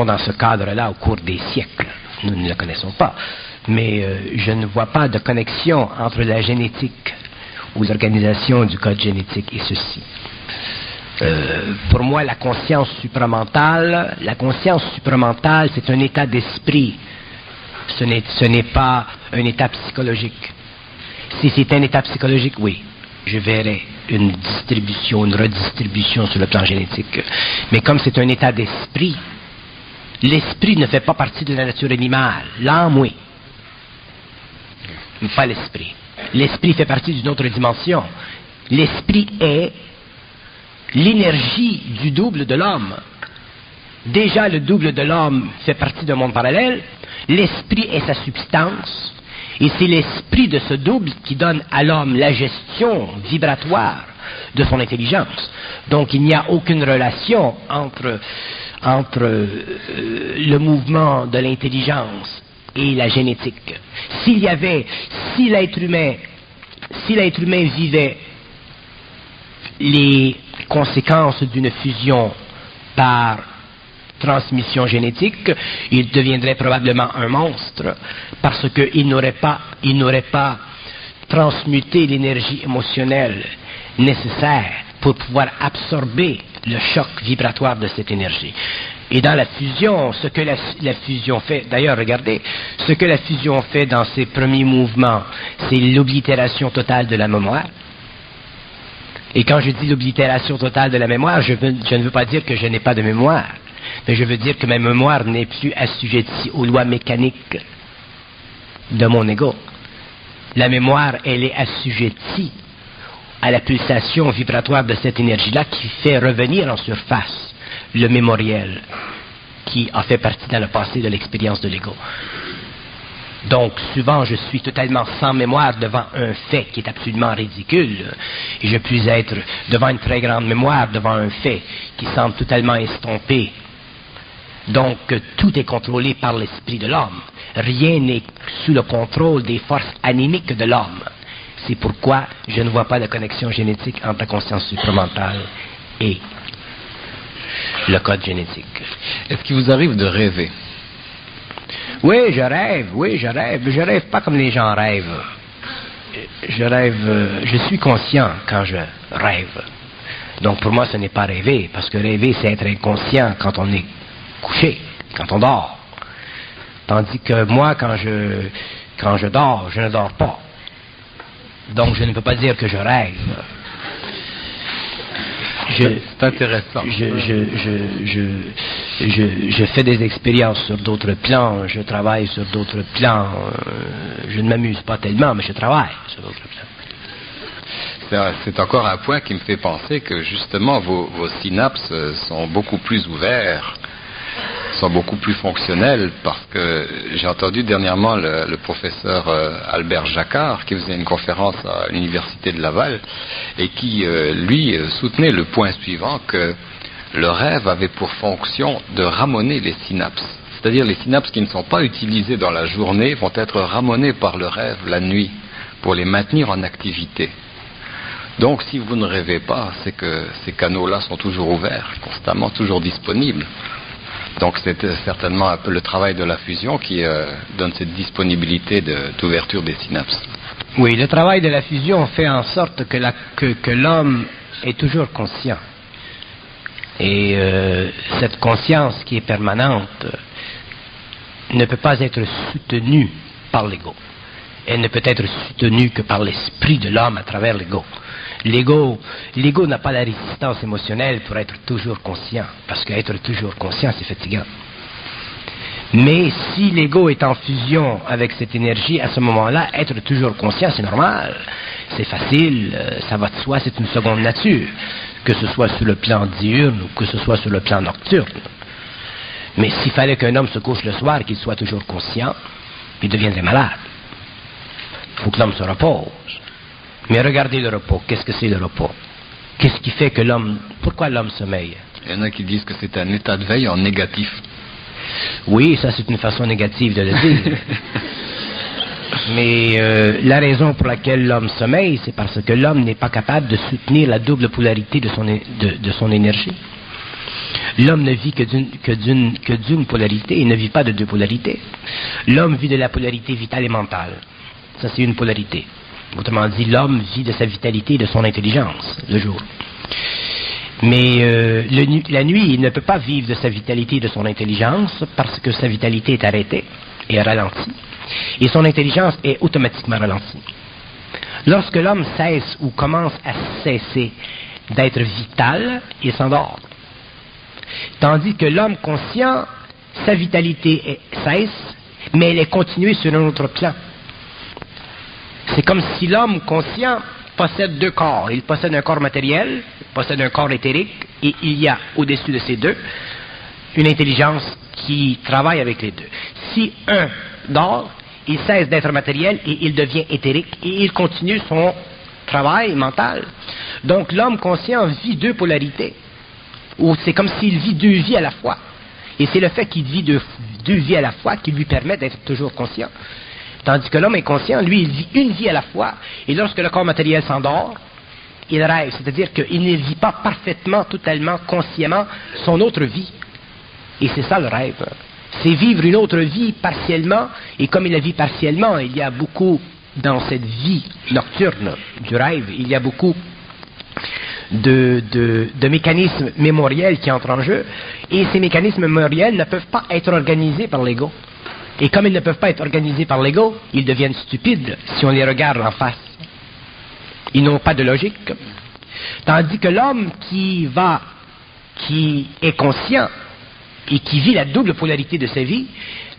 dans ce cadre-là au cours des siècles, nous ne le connaissons pas. Mais je ne vois pas de connexion entre la génétique ou l'organisation du code génétique et ceci. Pour moi, la conscience supramentale, c'est un état d'esprit. Ce n'est pas un état psychologique. Si c'est un état psychologique, oui, je verrai une redistribution sur le plan génétique. Mais comme c'est un état d'esprit, l'esprit ne fait pas partie de la nature animale. L'âme, oui. Mais pas l'esprit. L'esprit fait partie d'une autre dimension. L'esprit est l'énergie du double de l'homme. Déjà, le double de l'homme fait partie d'un monde parallèle. L'esprit est sa substance. Et c'est l'esprit de ce double qui donne à l'homme la gestion vibratoire de son intelligence. Donc il n'y a aucune relation entre le mouvement de l'intelligence et la génétique. Si l'être humain vivait les conséquences d'une fusion par transmission génétique, il deviendrait probablement un monstre parce qu'il n'aurait pas transmuté l'énergie émotionnelle nécessaire pour pouvoir absorber le choc vibratoire de cette énergie. Et dans la fusion, ce que la fusion fait, d'ailleurs regardez, ce que la fusion fait dans ses premiers mouvements, c'est l'oblitération totale de la mémoire. Et quand je dis l'oblitération totale de la mémoire, je ne veux pas dire que je n'ai pas de mémoire. Mais je veux dire que ma mémoire n'est plus assujettie aux lois mécaniques de mon ego. La mémoire, elle est assujettie à la pulsation vibratoire de cette énergie-là qui fait revenir en surface le mémoriel qui a fait partie dans le passé de l'expérience de l'ego. Donc, souvent, je suis totalement sans mémoire devant un fait qui est absolument ridicule, et je puis être devant une très grande mémoire devant un fait qui semble totalement estompé. Donc, tout est contrôlé par l'esprit de l'homme. Rien n'est sous le contrôle des forces animiques de l'homme. C'est pourquoi je ne vois pas de connexion génétique entre la conscience supramentale et le code génétique. Est-ce qu'il vous arrive de rêver? Oui, je rêve. Je rêve pas comme les gens rêvent. Je suis conscient quand je rêve. Donc pour moi, ce n'est pas rêver, parce que rêver, c'est être inconscient quand on est couché, quand on dort. Tandis que moi, quand je dors, je ne dors pas. Donc je ne peux pas dire que je rêve. C'est intéressant. Je fais des expériences sur d'autres plans, je travaille sur d'autres plans. Je ne m'amuse pas tellement, mais je travaille sur d'autres plans. C'est encore un point qui me fait penser que justement vos synapses sont beaucoup plus ouvertes, sont beaucoup plus fonctionnelles, parce que j'ai entendu dernièrement le professeur Albert Jacquard qui faisait une conférence à l'université de Laval et qui, lui, soutenait le point suivant, que le rêve avait pour fonction de ramoner les synapses. C'est-à-dire les synapses qui ne sont pas utilisées dans la journée vont être ramonées par le rêve la nuit pour les maintenir en activité. Donc si vous ne rêvez pas, c'est que ces canaux-là sont toujours ouverts, constamment, toujours disponibles. Donc c'est certainement un peu le travail de la fusion qui donne cette disponibilité d'ouverture des synapses. Oui, le travail de la fusion fait en sorte que l'homme est toujours conscient. Et cette conscience qui est permanente ne peut pas être soutenue par l'ego. Elle ne peut être soutenue que par l'esprit de l'homme à travers l'ego. L'ego n'a pas la résistance émotionnelle pour être toujours conscient, parce qu'être toujours conscient, c'est fatigant. Mais si l'ego est en fusion avec cette énergie, à ce moment-là, être toujours conscient, c'est normal, c'est facile, ça va de soi, c'est une seconde nature, que ce soit sur le plan diurne ou que ce soit sur le plan nocturne. Mais s'il fallait qu'un homme se couche le soir et qu'il soit toujours conscient, il deviendrait malade. Il faut que l'homme se repose. Mais regardez le repos. Qu'est-ce que c'est le repos? Qu'est-ce qui fait que l'homme... Pourquoi l'homme sommeille? Il y en a qui disent que c'est un état de veille en négatif. Oui, ça c'est une façon négative de le dire. Mais la raison pour laquelle l'homme sommeille, c'est parce que l'homme n'est pas capable de soutenir la double polarité de son énergie. L'homme ne vit que d'une polarité, il ne vit pas de deux polarités. L'homme vit de la polarité vitale et mentale. Ça, c'est une polarité. Autrement dit, l'homme vit de sa vitalité et de son intelligence, le jour. Mais la nuit, il ne peut pas vivre de sa vitalité et de son intelligence parce que sa vitalité est arrêtée et ralentie. Et son intelligence est automatiquement ralentie. Lorsque l'homme cesse ou commence à cesser d'être vital, il s'endort. Tandis que l'homme conscient, sa vitalité cesse, mais elle est continuée sur un autre plan. C'est comme si l'homme conscient possède deux corps. Il possède un corps matériel, il possède un corps éthérique, et il y a au-dessus de ces deux une intelligence qui travaille avec les deux. Si un dort, il cesse d'être matériel et il devient éthérique et il continue son travail mental. Donc l'homme conscient vit deux polarités. Ou c'est comme s'il vit deux vies à la fois. Et c'est le fait qu'il vit deux vies à la fois qui lui permet d'être toujours conscient. Tandis que l'homme inconscient, lui, il vit une vie à la fois. Et lorsque le corps matériel s'endort, il rêve. C'est-à-dire qu'il ne vit pas parfaitement, totalement, consciemment son autre vie. Et c'est ça le rêve. C'est vivre une autre vie partiellement. Et comme il la vit partiellement, il y a beaucoup, dans cette vie nocturne du rêve, il y a beaucoup de mécanismes mémoriels qui entrent en jeu, et ces mécanismes mémoriels ne peuvent pas être organisés par l'ego. Et comme ils ne peuvent pas être organisés par l'ego, ils deviennent stupides si on les regarde en face. Ils n'ont pas de logique. Tandis que l'homme qui est conscient et qui vit la double polarité de sa vie,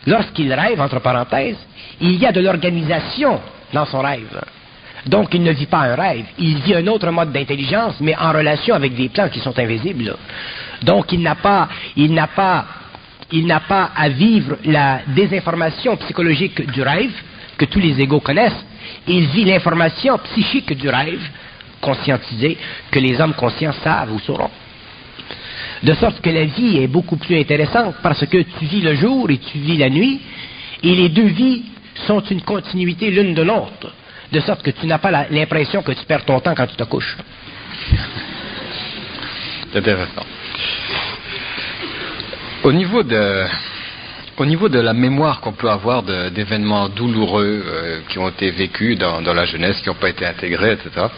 lorsqu'il rêve, entre parenthèses, il y a de l'organisation dans son rêve. Donc, il ne vit pas un rêve, il vit un autre mode d'intelligence, mais en relation avec des plans qui sont invisibles. Donc, il n'a pas à vivre la désinformation psychologique du rêve, que tous les égos connaissent. Il vit l'information psychique du rêve, conscientisée, que les hommes conscients savent ou sauront. De sorte que la vie est beaucoup plus intéressante, parce que tu vis le jour et tu vis la nuit, et les deux vies sont une continuité l'une de l'autre. De sorte que tu n'as pas l'impression que tu perds ton temps quand tu te couches. C'est intéressant. Au niveau de la mémoire qu'on peut avoir d'événements douloureux qui ont été vécus dans la jeunesse, qui n'ont pas été intégrés, etc.,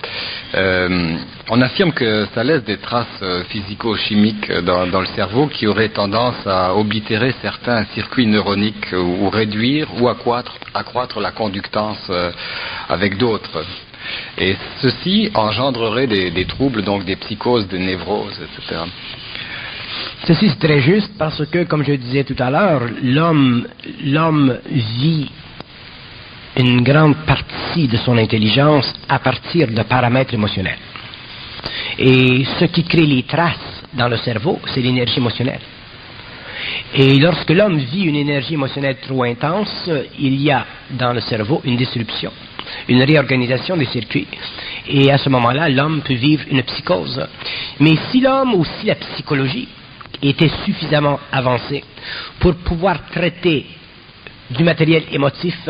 on affirme que ça laisse des traces physico-chimiques dans le cerveau qui auraient tendance à oblitérer certains circuits neuroniques ou réduire ou accroître la conductance avec d'autres. Et ceci engendrerait des troubles, donc des psychoses, des névroses, etc. Ceci c'est très juste parce que, comme je disais tout à l'heure, l'homme vit une grande partie de son intelligence à partir de paramètres émotionnels. Et ce qui crée les traces dans le cerveau, c'est l'énergie émotionnelle. Et lorsque l'homme vit une énergie émotionnelle trop intense, il y a dans le cerveau une disruption, une réorganisation des circuits. Et à ce moment-là, l'homme peut vivre une psychose. Mais si l'homme ou si la psychologie était suffisamment avancée pour pouvoir traiter du matériel émotif,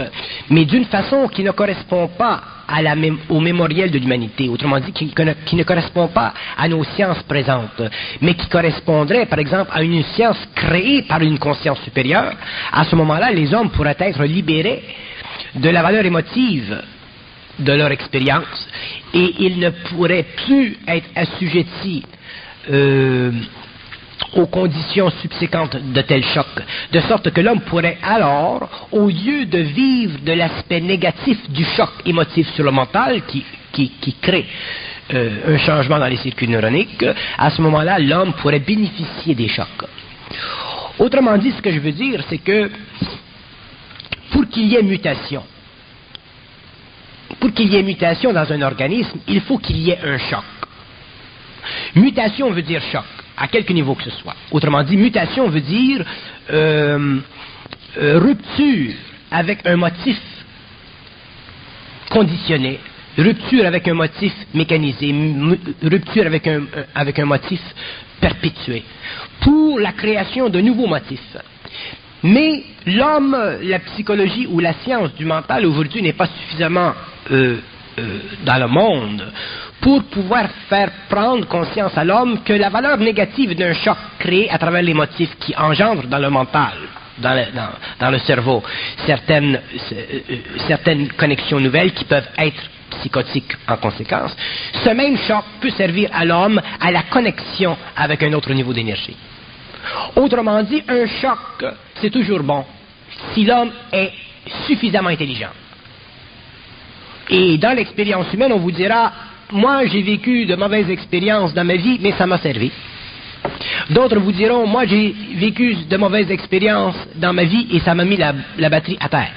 mais d'une façon qui ne correspond pas au mémoriel de l'humanité, autrement dit, qui ne correspond pas à nos sciences présentes, mais qui correspondrait, par exemple, à une science créée par une conscience supérieure, à ce moment-là, les hommes pourraient être libérés de la valeur émotive de leur expérience, et ils ne pourraient plus être assujettis aux conditions subséquentes de tels chocs, de sorte que l'homme pourrait alors, au lieu de vivre de l'aspect négatif du choc émotif sur le mental qui crée un changement dans les circuits neuroniques, à ce moment-là, l'homme pourrait bénéficier des chocs. Autrement dit, ce que je veux dire, c'est que pour qu'il y ait mutation dans un organisme, il faut qu'il y ait un choc. Mutation veut dire choc, à quelque niveau que ce soit. Autrement dit, mutation veut dire rupture avec un motif conditionné, rupture avec un motif mécanisé, rupture avec un motif perpétué, pour la création de nouveaux motifs. Mais l'homme, la psychologie ou la science du mental aujourd'hui n'est pas suffisamment dans le monde pour pouvoir faire prendre conscience à l'homme que la valeur négative d'un choc créé à travers les motifs qui engendrent dans le mental, dans le cerveau, certaines connexions nouvelles qui peuvent être psychotiques en conséquence, ce même choc peut servir à l'homme à la connexion avec un autre niveau d'énergie. Autrement dit, un choc, c'est toujours bon si l'homme est suffisamment intelligent. Et dans l'expérience humaine, on vous dira, moi j'ai vécu de mauvaises expériences dans ma vie, mais ça m'a servi. D'autres vous diront, moi j'ai vécu de mauvaises expériences dans ma vie et ça m'a mis la batterie à terre.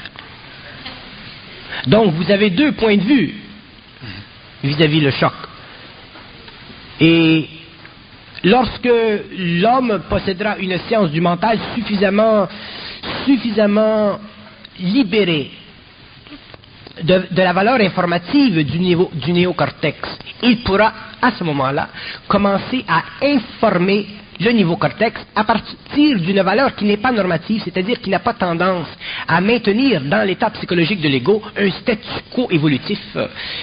Donc vous avez deux points de vue vis-à-vis le choc. Et lorsque l'homme possédera une science du mental suffisamment libérée de la valeur informative du néocortex, il pourra à ce moment-là commencer à informer le niveau cortex à partir d'une valeur qui n'est pas normative, c'est-à-dire qui n'a pas tendance à maintenir dans l'état psychologique de l'ego un statu quo évolutif,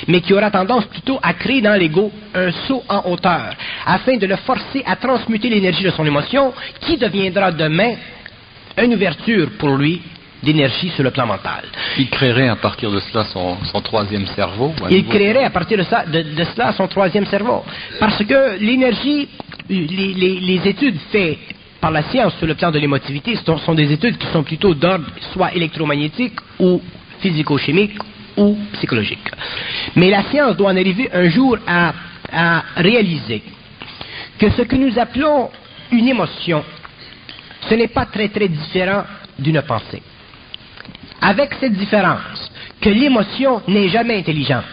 mais qui aura tendance plutôt à créer dans l'ego un saut en hauteur, afin de le forcer à transmuter l'énergie de son émotion, qui deviendra demain une ouverture pour lui d'énergie sur le plan mental. Il créerait à partir de cela son troisième cerveau? Il créerait à partir de cela son troisième cerveau. Parce que l'énergie, les études faites par la science sur le plan de l'émotivité sont des études qui sont plutôt d'ordre soit électromagnétique ou physico-chimique ou psychologique. Mais la science doit en arriver un jour à réaliser que ce que nous appelons une émotion, ce n'est pas très très différent d'une pensée. Avec cette différence, que l'émotion n'est jamais intelligente.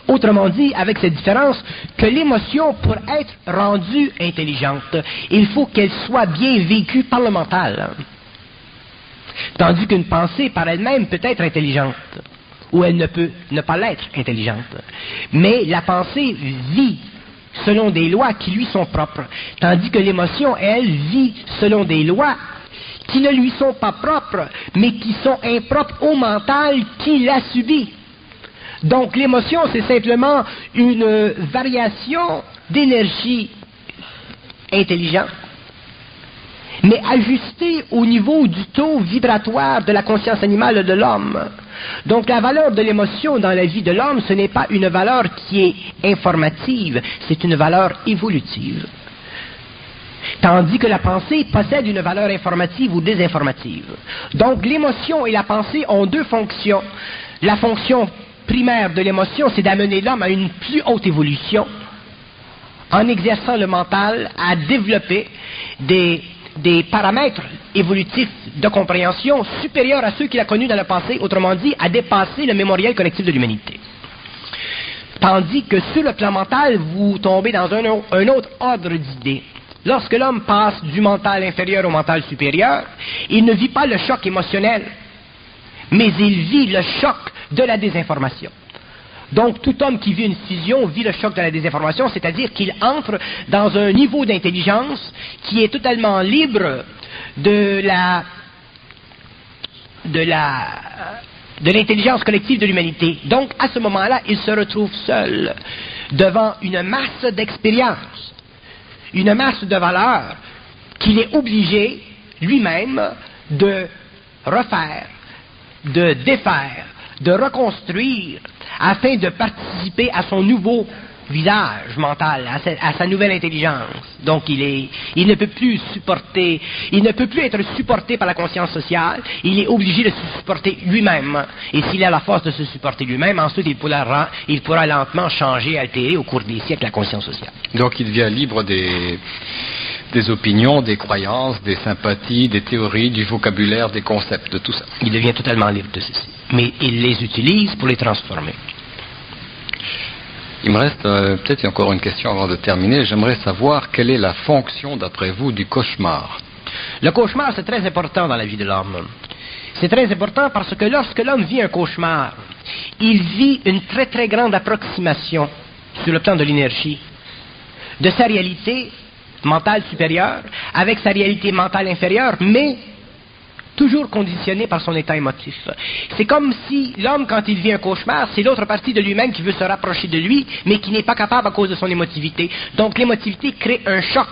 Autrement dit, avec cette différence, que l'émotion, pour être rendue intelligente, il faut qu'elle soit bien vécue par le mental. Tandis qu'une pensée, par elle-même, peut être intelligente, ou elle ne peut ne pas l'être intelligente. Mais la pensée vit selon des lois qui lui sont propres, tandis que l'émotion, elle, vit selon des lois qui ne lui sont pas propres, mais qui sont impropres au mental qui l'a subi. Donc l'émotion, c'est simplement une variation d'énergie intelligente, mais ajustée au niveau du taux vibratoire de la conscience animale de l'homme. Donc la valeur de l'émotion dans la vie de l'homme, ce n'est pas une valeur qui est informative, c'est une valeur évolutive. Tandis que la pensée possède une valeur informative ou désinformative. Donc l'émotion et la pensée ont deux fonctions. La fonction primaire de l'émotion, c'est d'amener l'homme à une plus haute évolution, en exerçant le mental à développer des paramètres évolutifs de compréhension supérieurs à ceux qu'il a connus dans le passé, autrement dit, à dépasser le mémoriel collectif de l'humanité. Tandis que sur le plan mental, vous tombez dans un autre ordre d'idées. Lorsque l'homme passe du mental inférieur au mental supérieur, il ne vit pas le choc émotionnel, mais il vit le choc de la désinformation. Donc tout homme qui vit une fusion vit le choc de la désinformation, c'est-à-dire qu'il entre dans un niveau d'intelligence qui est totalement libre de l'intelligence collective de l'humanité. Donc à ce moment-là, il se retrouve seul devant une masse d'expériences, une masse de valeurs qu'il est obligé lui-même de refaire, de défaire, de reconstruire, afin de participer à son nouveau visage mental, à sa nouvelle intelligence. Donc il ne peut plus être supporté par la conscience sociale, il est obligé de se supporter lui-même. Et s'il a la force de se supporter lui-même, ensuite il pourra lentement changer, altérer au cours des siècles la conscience sociale. Donc il devient libre des opinions, des croyances, des sympathies, des théories, du vocabulaire, des concepts, de tout ça. Il devient totalement libre de ceci. Mais il les utilise pour les transformer. Il me reste peut-être encore une question avant de terminer. J'aimerais savoir quelle est la fonction, d'après vous, du cauchemar. Le cauchemar, c'est très important dans la vie de l'homme. C'est très important parce que lorsque l'homme vit un cauchemar, il vit une très très grande approximation sur le plan de l'énergie de sa réalité mentale supérieure avec sa réalité mentale inférieure, mais toujours conditionné par son état émotif. C'est comme si l'homme, quand il vit un cauchemar, c'est l'autre partie de lui-même qui veut se rapprocher de lui, mais qui n'est pas capable à cause de son émotivité. Donc l'émotivité crée un choc.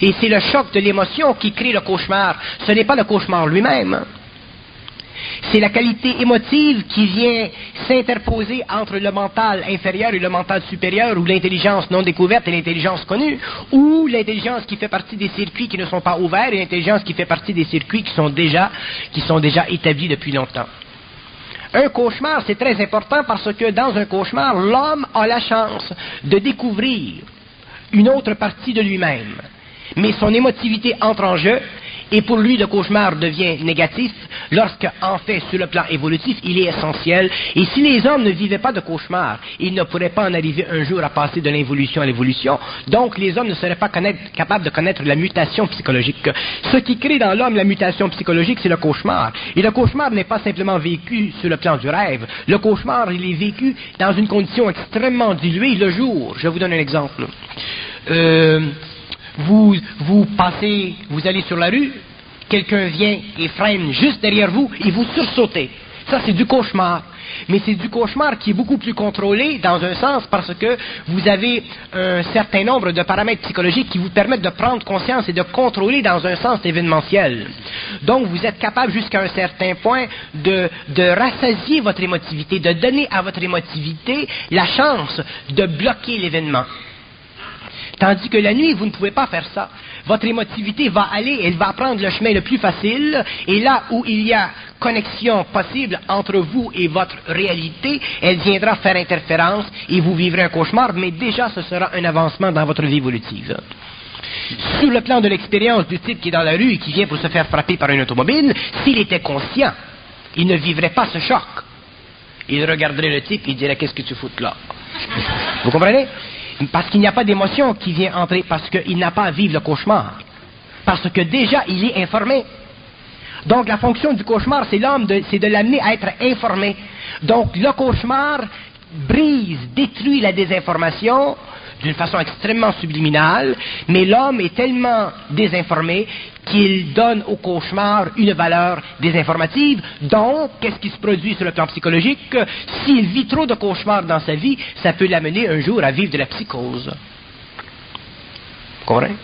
Et c'est le choc de l'émotion qui crée le cauchemar. Ce n'est pas le cauchemar lui-même. C'est la qualité émotive qui vient s'interposer entre le mental inférieur et le mental supérieur, ou l'intelligence non découverte et l'intelligence connue, ou l'intelligence qui fait partie des circuits qui ne sont pas ouverts et l'intelligence qui fait partie des circuits qui sont déjà établis depuis longtemps. Un cauchemar, c'est très important parce que dans un cauchemar, l'homme a la chance de découvrir une autre partie de lui-même. Mais son émotivité entre en jeu, et pour lui, le cauchemar devient négatif, lorsque, en fait, sur le plan évolutif, il est essentiel. Et si les hommes ne vivaient pas de cauchemar, ils ne pourraient pas en arriver un jour à passer de l'involution à l'évolution. Donc, les hommes ne seraient pas capables de connaître la mutation psychologique. Ce qui crée dans l'homme la mutation psychologique, c'est le cauchemar. Et le cauchemar n'est pas simplement vécu sur le plan du rêve. Le cauchemar, il est vécu dans une condition extrêmement diluée le jour. Je vous donne un exemple. Vous passez, vous allez sur la rue, quelqu'un vient et freine juste derrière vous et vous sursautez. Ça, c'est du cauchemar. Mais c'est du cauchemar qui est beaucoup plus contrôlé dans un sens parce que vous avez un certain nombre de paramètres psychologiques qui vous permettent de prendre conscience et de contrôler dans un sens événementiel. Donc, vous êtes capable jusqu'à un certain point de rassasier votre émotivité, de donner à votre émotivité la chance de bloquer l'événement. Tandis que la nuit, vous ne pouvez pas faire ça. Votre émotivité va aller, elle va prendre le chemin le plus facile, et là où il y a connexion possible entre vous et votre réalité, elle viendra faire interférence, et vous vivrez un cauchemar, mais déjà ce sera un avancement dans votre vie évolutive. Sur le plan de l'expérience du type qui est dans la rue et qui vient pour se faire frapper par une automobile, s'il était conscient, il ne vivrait pas ce choc. Il regarderait le type et il dirait « Qu'est-ce que tu fous là ?» Vous comprenez? Parce qu'il n'y a pas d'émotion qui vient entrer, parce qu'il n'a pas à vivre le cauchemar. Parce que déjà, il est informé. Donc, la fonction du cauchemar, c'est de l'amener à être informé. Donc, le cauchemar brise, détruit la désinformation d'une façon extrêmement subliminale, mais l'homme est tellement désinformé qu'il donne au cauchemar une valeur désinformative. Donc, qu'est-ce qui se produit sur le plan psychologique? S'il vit trop de cauchemars dans sa vie, ça peut l'amener un jour à vivre de la psychose. Vous comprenez?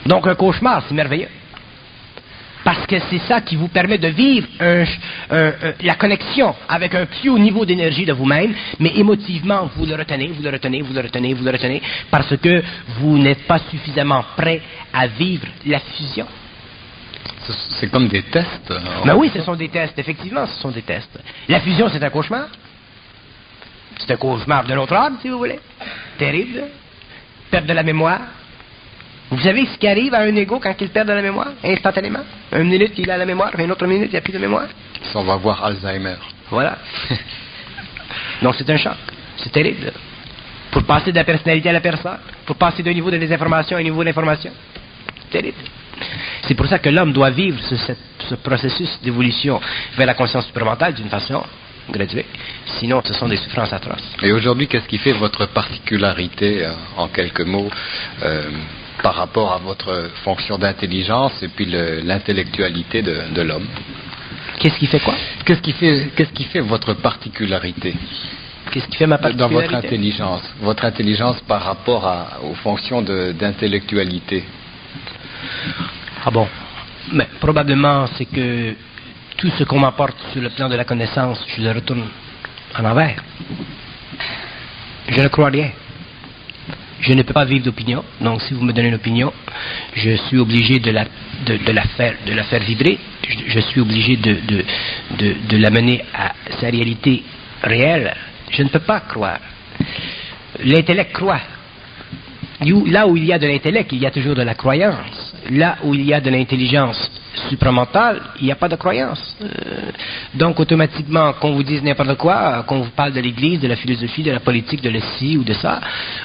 Donc, un cauchemar, c'est merveilleux. Parce que c'est ça qui vous permet de vivre la connexion avec un plus haut niveau d'énergie de vous-même, mais émotivement, vous le retenez, parce que vous n'êtes pas suffisamment prêt à vivre la fusion. C'est comme des tests. Ben oui, ce sont des tests, effectivement, ce sont des tests. La fusion, c'est un cauchemar. C'est un cauchemar de l'autre ordre, si vous voulez. Terrible. Perte de la mémoire. Vous savez ce qui arrive à un égo quand il perd de la mémoire, instantanément? Une minute, il a la mémoire, puis une autre minute, il n'y a plus de mémoire. On va voir Alzheimer. Voilà. Donc c'est un choc. C'est terrible. Pour passer de la personnalité à la personne, pour passer d'un niveau de désinformation à un niveau d'information. C'est terrible. C'est pour ça que l'homme doit vivre ce processus d'évolution vers la conscience supramentale d'une façon graduée. Sinon, ce sont des souffrances atroces. Et aujourd'hui, qu'est-ce qui fait votre particularité, en quelques mots, par rapport à votre fonction d'intelligence et puis l'intellectualité de l'homme? Qu'est-ce qui fait quoi? Qu'est-ce qui fait votre particularité? Qu'est-ce qui fait ma particularité? Dans votre intelligence par rapport aux fonctions d'intellectualité. Ah bon? Mais probablement, c'est que tout ce qu'on m'apporte sur le plan de la connaissance, je le retourne en envers. Je ne crois rien. Je ne peux pas vivre d'opinion, donc si vous me donnez une opinion, je suis obligé de la faire vibrer, je suis obligé de l'amener à sa réalité réelle. Je ne peux pas croire. L'intellect croit. Là où il y a de l'intellect, il y a toujours de la croyance. Là où il y a de l'intelligence supramentale, il n'y a pas de croyance. Donc, automatiquement, qu'on vous dise n'importe quoi, qu'on vous parle de l'Église, de la philosophie, de la politique, de ci ou de ça,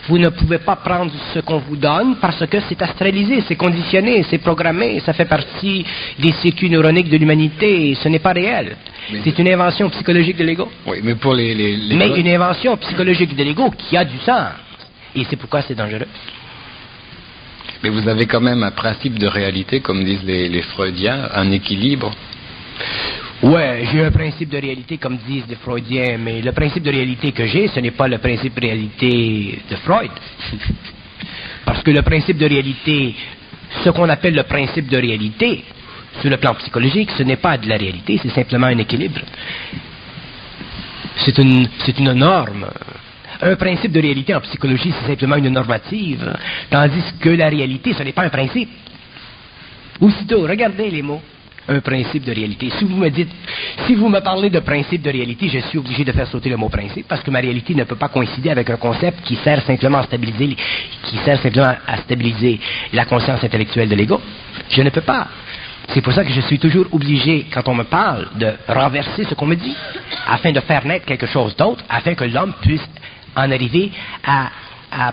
vous ne pouvez pas prendre ce qu'on vous donne parce que c'est astralisé, c'est conditionné, c'est programmé, ça fait partie des circuits neuroniques de l'humanité et ce n'est pas réel. C'est une invention psychologique de l'ego. Oui, mais pour Mais une invention psychologique de l'ego qui a du sens. Et c'est pourquoi c'est dangereux. Mais vous avez quand même un principe de réalité, comme disent les Freudiens, un équilibre. Ouais, j'ai un principe de réalité, comme disent les Freudiens, mais le principe de réalité que j'ai, ce n'est pas le principe de réalité de Freud. Parce que le principe de réalité, ce qu'on appelle le principe de réalité, sur le plan psychologique, ce n'est pas de la réalité, c'est simplement un équilibre. C'est une norme. Un principe de réalité en psychologie, c'est simplement une normative, tandis que la réalité, ce n'est pas un principe. Aussitôt, regardez les mots. Un principe de réalité. Si vous me parlez de principe de réalité, je suis obligé de faire sauter le mot principe, parce que ma réalité ne peut pas coïncider avec un concept qui sert simplement à stabiliser la conscience intellectuelle de l'ego. Je ne peux pas. C'est pour ça que je suis toujours obligé, quand on me parle, de renverser ce qu'on me dit, afin de faire naître quelque chose d'autre, afin que l'homme puisse en arriver à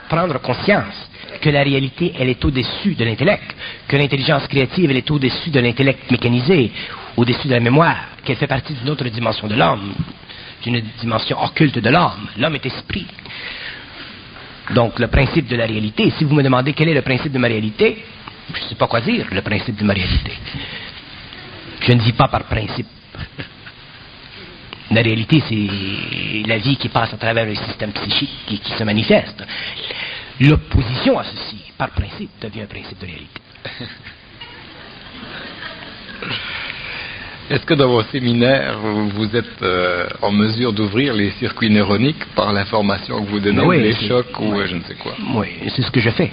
prendre conscience que la réalité, elle est au-dessus de l'intellect, que l'intelligence créative, elle est au-dessus de l'intellect mécanisé, au-dessus de la mémoire, qu'elle fait partie d'une autre dimension de l'homme, d'une dimension occulte de l'homme. L'homme est esprit. Donc, le principe de la réalité, si vous me demandez quel est le principe de ma réalité, je ne sais pas quoi dire, le principe de ma réalité. Je ne dis pas par principe. La réalité, c'est la vie qui passe à travers le système psychique qui se manifeste. L'opposition à ceci, par principe, devient un principe de réalité. Est-ce que dans vos séminaires, vous êtes en mesure d'ouvrir les circuits neuroniques par l'information que vous donnez, oui, les chocs ou je ne sais quoi? Oui, c'est ce que je fais.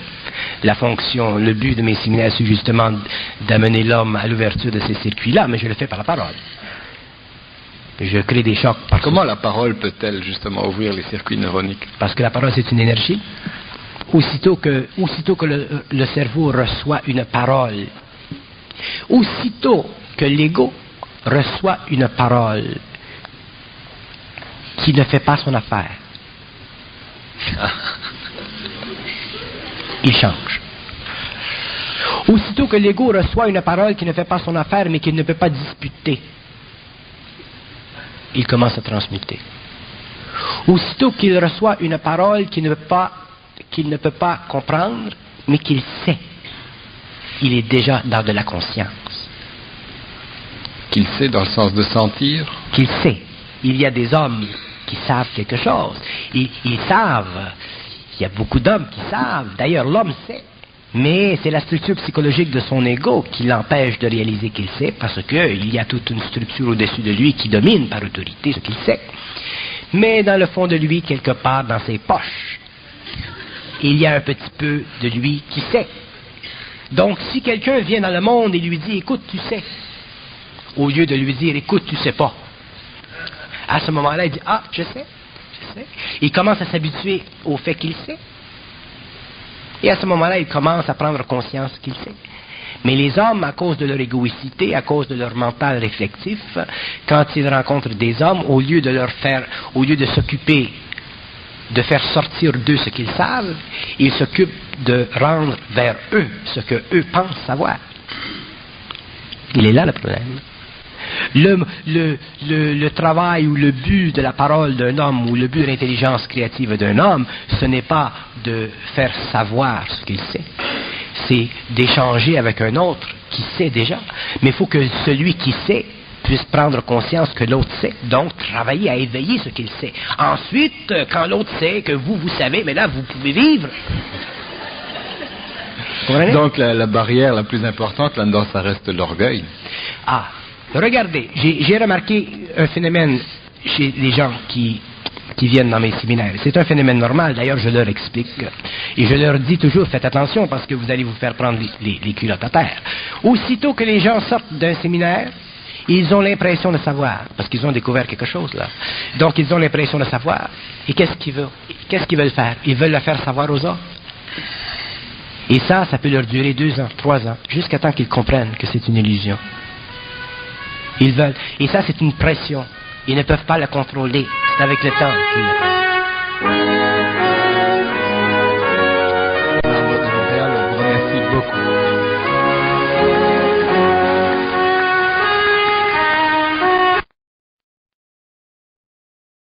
La fonction, le but de mes séminaires, c'est justement d'amener l'homme à l'ouverture de ces circuits-là, mais je le fais par la parole. Je crée des chocs. Comment la parole peut-elle justement ouvrir les circuits neuroniques? Parce que la parole, c'est une énergie. Aussitôt que le cerveau reçoit une parole, aussitôt que l'ego reçoit une parole qui ne fait pas son affaire, il change. Aussitôt que l'ego reçoit une parole qui ne fait pas son affaire mais qu'il ne peut pas disputer, il commence à transmuter. Aussitôt qu'il reçoit une parole qu'il ne peut pas comprendre, mais qu'il sait, il est déjà dans de la conscience. Qu'il sait dans le sens de sentir? Qu'il sait. Il y a des hommes qui savent quelque chose. Ils savent. Il y a beaucoup d'hommes qui savent. D'ailleurs, l'homme sait. Mais c'est la structure psychologique de son ego qui l'empêche de réaliser qu'il sait, parce qu'il y a toute une structure au-dessus de lui qui domine par autorité ce qu'il sait. Mais dans le fond de lui, quelque part dans ses poches, il y a un petit peu de lui qui sait. Donc, si quelqu'un vient dans le monde et lui dit « Écoute, tu sais », au lieu de lui dire « Écoute, tu sais pas », à ce moment-là, il dit « Ah, je sais. » Il commence à s'habituer au fait qu'il sait. Et à ce moment-là, il commence à prendre conscience qu'il sait. Mais les hommes, à cause de leur égoïcité, à cause de leur mental réflexif, quand ils rencontrent des hommes, au lieu de s'occuper de faire sortir d'eux ce qu'ils savent, ils s'occupent de rendre vers eux ce que eux pensent savoir. Il est là le problème. Le travail ou le but de la parole d'un homme ou le but de l'intelligence créative d'un homme, ce n'est pas de faire savoir ce qu'il sait, c'est d'échanger avec un autre qui sait déjà. Mais il faut que celui qui sait puisse prendre conscience que l'autre sait, donc travailler à éveiller ce qu'il sait. Ensuite, quand l'autre sait que vous savez, mais là, vous pouvez vivre. Donc la barrière la plus importante là-dedans, ça reste l'orgueil. Ah, regardez, j'ai remarqué un phénomène chez les gens qui viennent dans mes séminaires. C'est un phénomène normal, d'ailleurs je leur explique. Et je leur dis toujours, faites attention parce que vous allez vous faire prendre les culottes à terre. Aussitôt que les gens sortent d'un séminaire, ils ont l'impression de savoir, parce qu'ils ont découvert quelque chose là. Donc ils ont l'impression de savoir. Et qu'est-ce qu'ils veulent faire? Ils veulent le faire savoir aux autres. Et ça peut leur durer 2 ans, 3 ans, jusqu'à temps qu'ils comprennent que c'est une illusion. Ils veulent. Et ça, c'est une pression. Ils ne peuvent pas la contrôler. C'est avec le temps qu'ils le font.